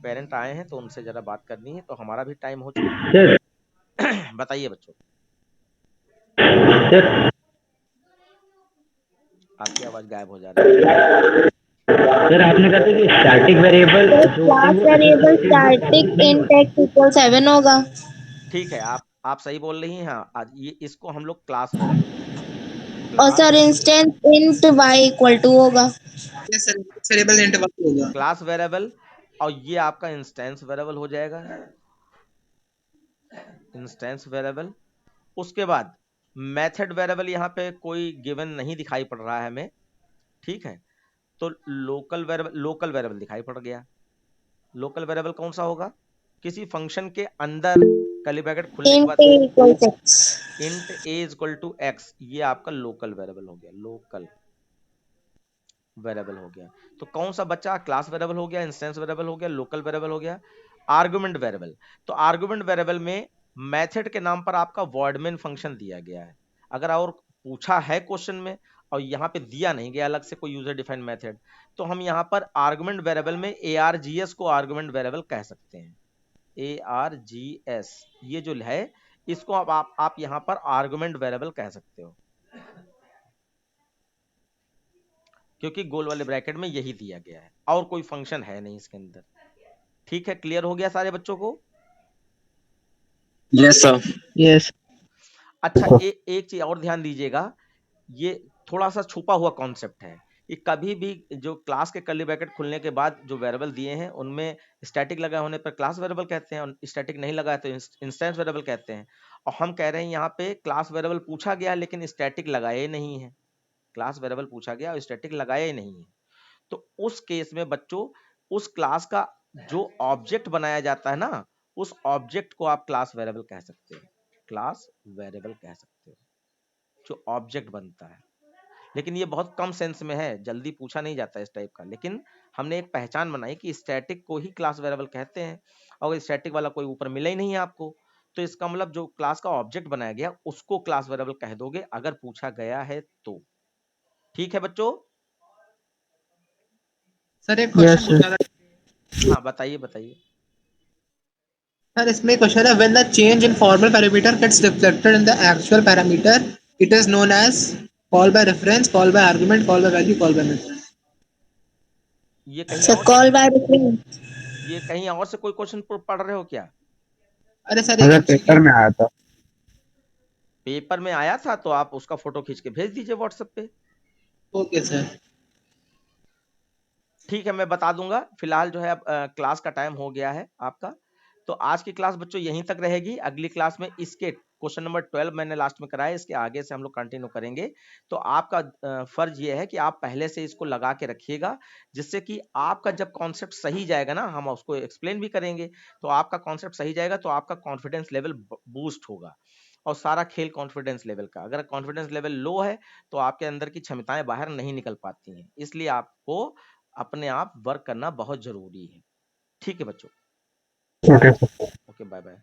S1: पेरेंट आए हैं तो उनसे जरा बात करनी है, तो हमारा भी टाइम हो चुका है। बताइए बच्चों। आपकी आवाज गायब हो जा रही है
S3: सर। आपने कहा था कि static variable
S5: class variable static int x equal 7 होगा।
S1: ठीक है, आप सही बोल रही हैं। हाँ, आज ये इसको हम लोग क्लास वेरिएबल कहेंगे।
S5: और sir instance int y equal 2 होगा।
S6: Yes sir, variable int value होगा,
S1: क्लास वेरिएबल, और ये आपका इंस्टेंस वेरिएबल हो जाएगा, इंस्टेंस वेरिएबल। उसके बाद मेथड वेरिएबल, यहाँ पे कोई गिवन नहीं दिखाई पड़ रहा है हमें, ठीक है। तो लोकल वेरिएबल दिखाई पड़ गया। लोकल वेरिएबल कौन सा होगा, किसी फंक्शन के अंदर कर्ली ब्रैकेट खुलने के बाद int a equal to x, ये आपका लोकल वेरिएबल हो गया, लोकल वेरिएबल हो गया। तो कौन सा बच्चा, क्लास वेरिएबल हो गया, इंस्टेंस वेरिएबल हो गया, लोकल वेरिएबल हो गया, आर्गुमेंट वेरिएबल। तो आर्गुमेंट वेरिएबल में मेथड के नाम पर आपका void main फंक्शन दिया गया है। अगर और पूछा है क्वेश्चन में और यहाँ पे दिया नहीं गया अलग से कोई यूजर डिफाइंड मेथड, तो हम यहाँ पर आर्गुमेंट वेरिएबल में ARGS को आर्गुमेंट वेरिएबल कह सकते हैं। ARGS ये जो है, इसको आप यहाँ पर आर्गुमेंट वेरिएबल कह सकते हो, क्योंकि गोल वाले ब्रैकेट में यही दिया गया है और कोई फंक्शन है नहीं इसके अंदर। ठीक है, क्लियर हो गया सारे बच्चों को?
S3: Yes sir.
S4: यस।
S1: अच्छा, एक चीज और ध्यान दीजिएगा, ये थोड़ा सा छुपा हुआ कॉन्सेप्ट है कि कभी भी जो क्लास के कर्ली ब्रैकेट खुलने के बाद जो वेरिएबल दिए हैं उनमें स्टैटिक लगा होने पर क्लास वेरिएबल कहते हैं और स्टैटिक नहीं लगा है तो इंस्टेंस वेरिएबल कहते हैं। और हम कह रहे हैं यहाँ पे क्लास वेरिएबल पूछा गया लेकिन स्टैटिक लगाया ही नहीं है, क्लास वेरिएबल पूछा गया और स्टैटिक लगाया ही नहीं है। तो उस केस में बच्चों उस क्लास का जो ऑब्जेक्ट बनाया जाता है ना, उस ऑब्जेक्ट को आप क्लास वेरिएबल कह सकते हो, क्लास वेरिएबल कह सकते हो जो ऑब्जेक्ट बनता है। लेकिन ये बहुत कम सेंस में है, जल्दी पूछा नहीं जाता इस टाइप का, लेकिन हमने एक पहचान बनाई कि स्टैटिक को ही क्लास वेरिएबल कहते हैं। और स्टैटिक वाला कोई ऊपर मिला ही नहीं है आपको, तो इसका मतलब जो क्लास का ऑब्जेक्ट बनाया गया उसको क्लास वेरिएबल कह दोगे अगर पूछा गया है तो। ठीक है बच्चों?
S6: सर एक क्वेश्चन पूछा था।
S1: हाँ बताइए बताइए।
S6: सर इसमें क्वेश्चन है, when the change in formal parameter gets reflected in the actual parameter, it is known as call by reference, call by argument, call by value, call by method.
S1: ये कहीं
S5: sir
S1: और
S5: call by reference.
S1: ये कहीं और से कोई question पढ़ रहे हो क्या?
S6: अरे सर
S3: अगर पेपर में आया था।
S1: पेपर में आया था तो आप उसका फोटो खींच के भेज दीजिए व्हाट्सएप पे।
S6: Okay sir.
S1: ठीक है मैं बता दूंगा। फिलहाल जो है अब क्लास का टाइम हो गया है आपका, तो आज की क्लास बच्चों यहीं तक रहेगी। अगली क्लास में इसके क्वेश्चन नंबर 12 मैंने लास्ट में कराया, इसके आगे से हम लोग कंटिन्यू करेंगे। तो आपका फर्ज ये है कि आप पहले से इसको लगा के रखिएगा, जिससे कि आपका जब कॉन्सेप्ट सही जाएगा ना, हम उसको एक्सप्लेन भी करेंगे, तो आपका कॉन्सेप्ट सही जाएगा तो आपका कॉन्फिडेंस लेवल बूस्ट होगा। और सारा खेल कॉन्फिडेंस लेवल का, अगर कॉन्फिडेंस लेवल लो है तो आपके अंदर की क्षमताएं बाहर नहीं निकल पाती हैं, इसलिए आपको अपने आप वर्क करना बहुत जरूरी है। ठीक है बच्चों,
S3: ओके।
S1: Okay bye bye.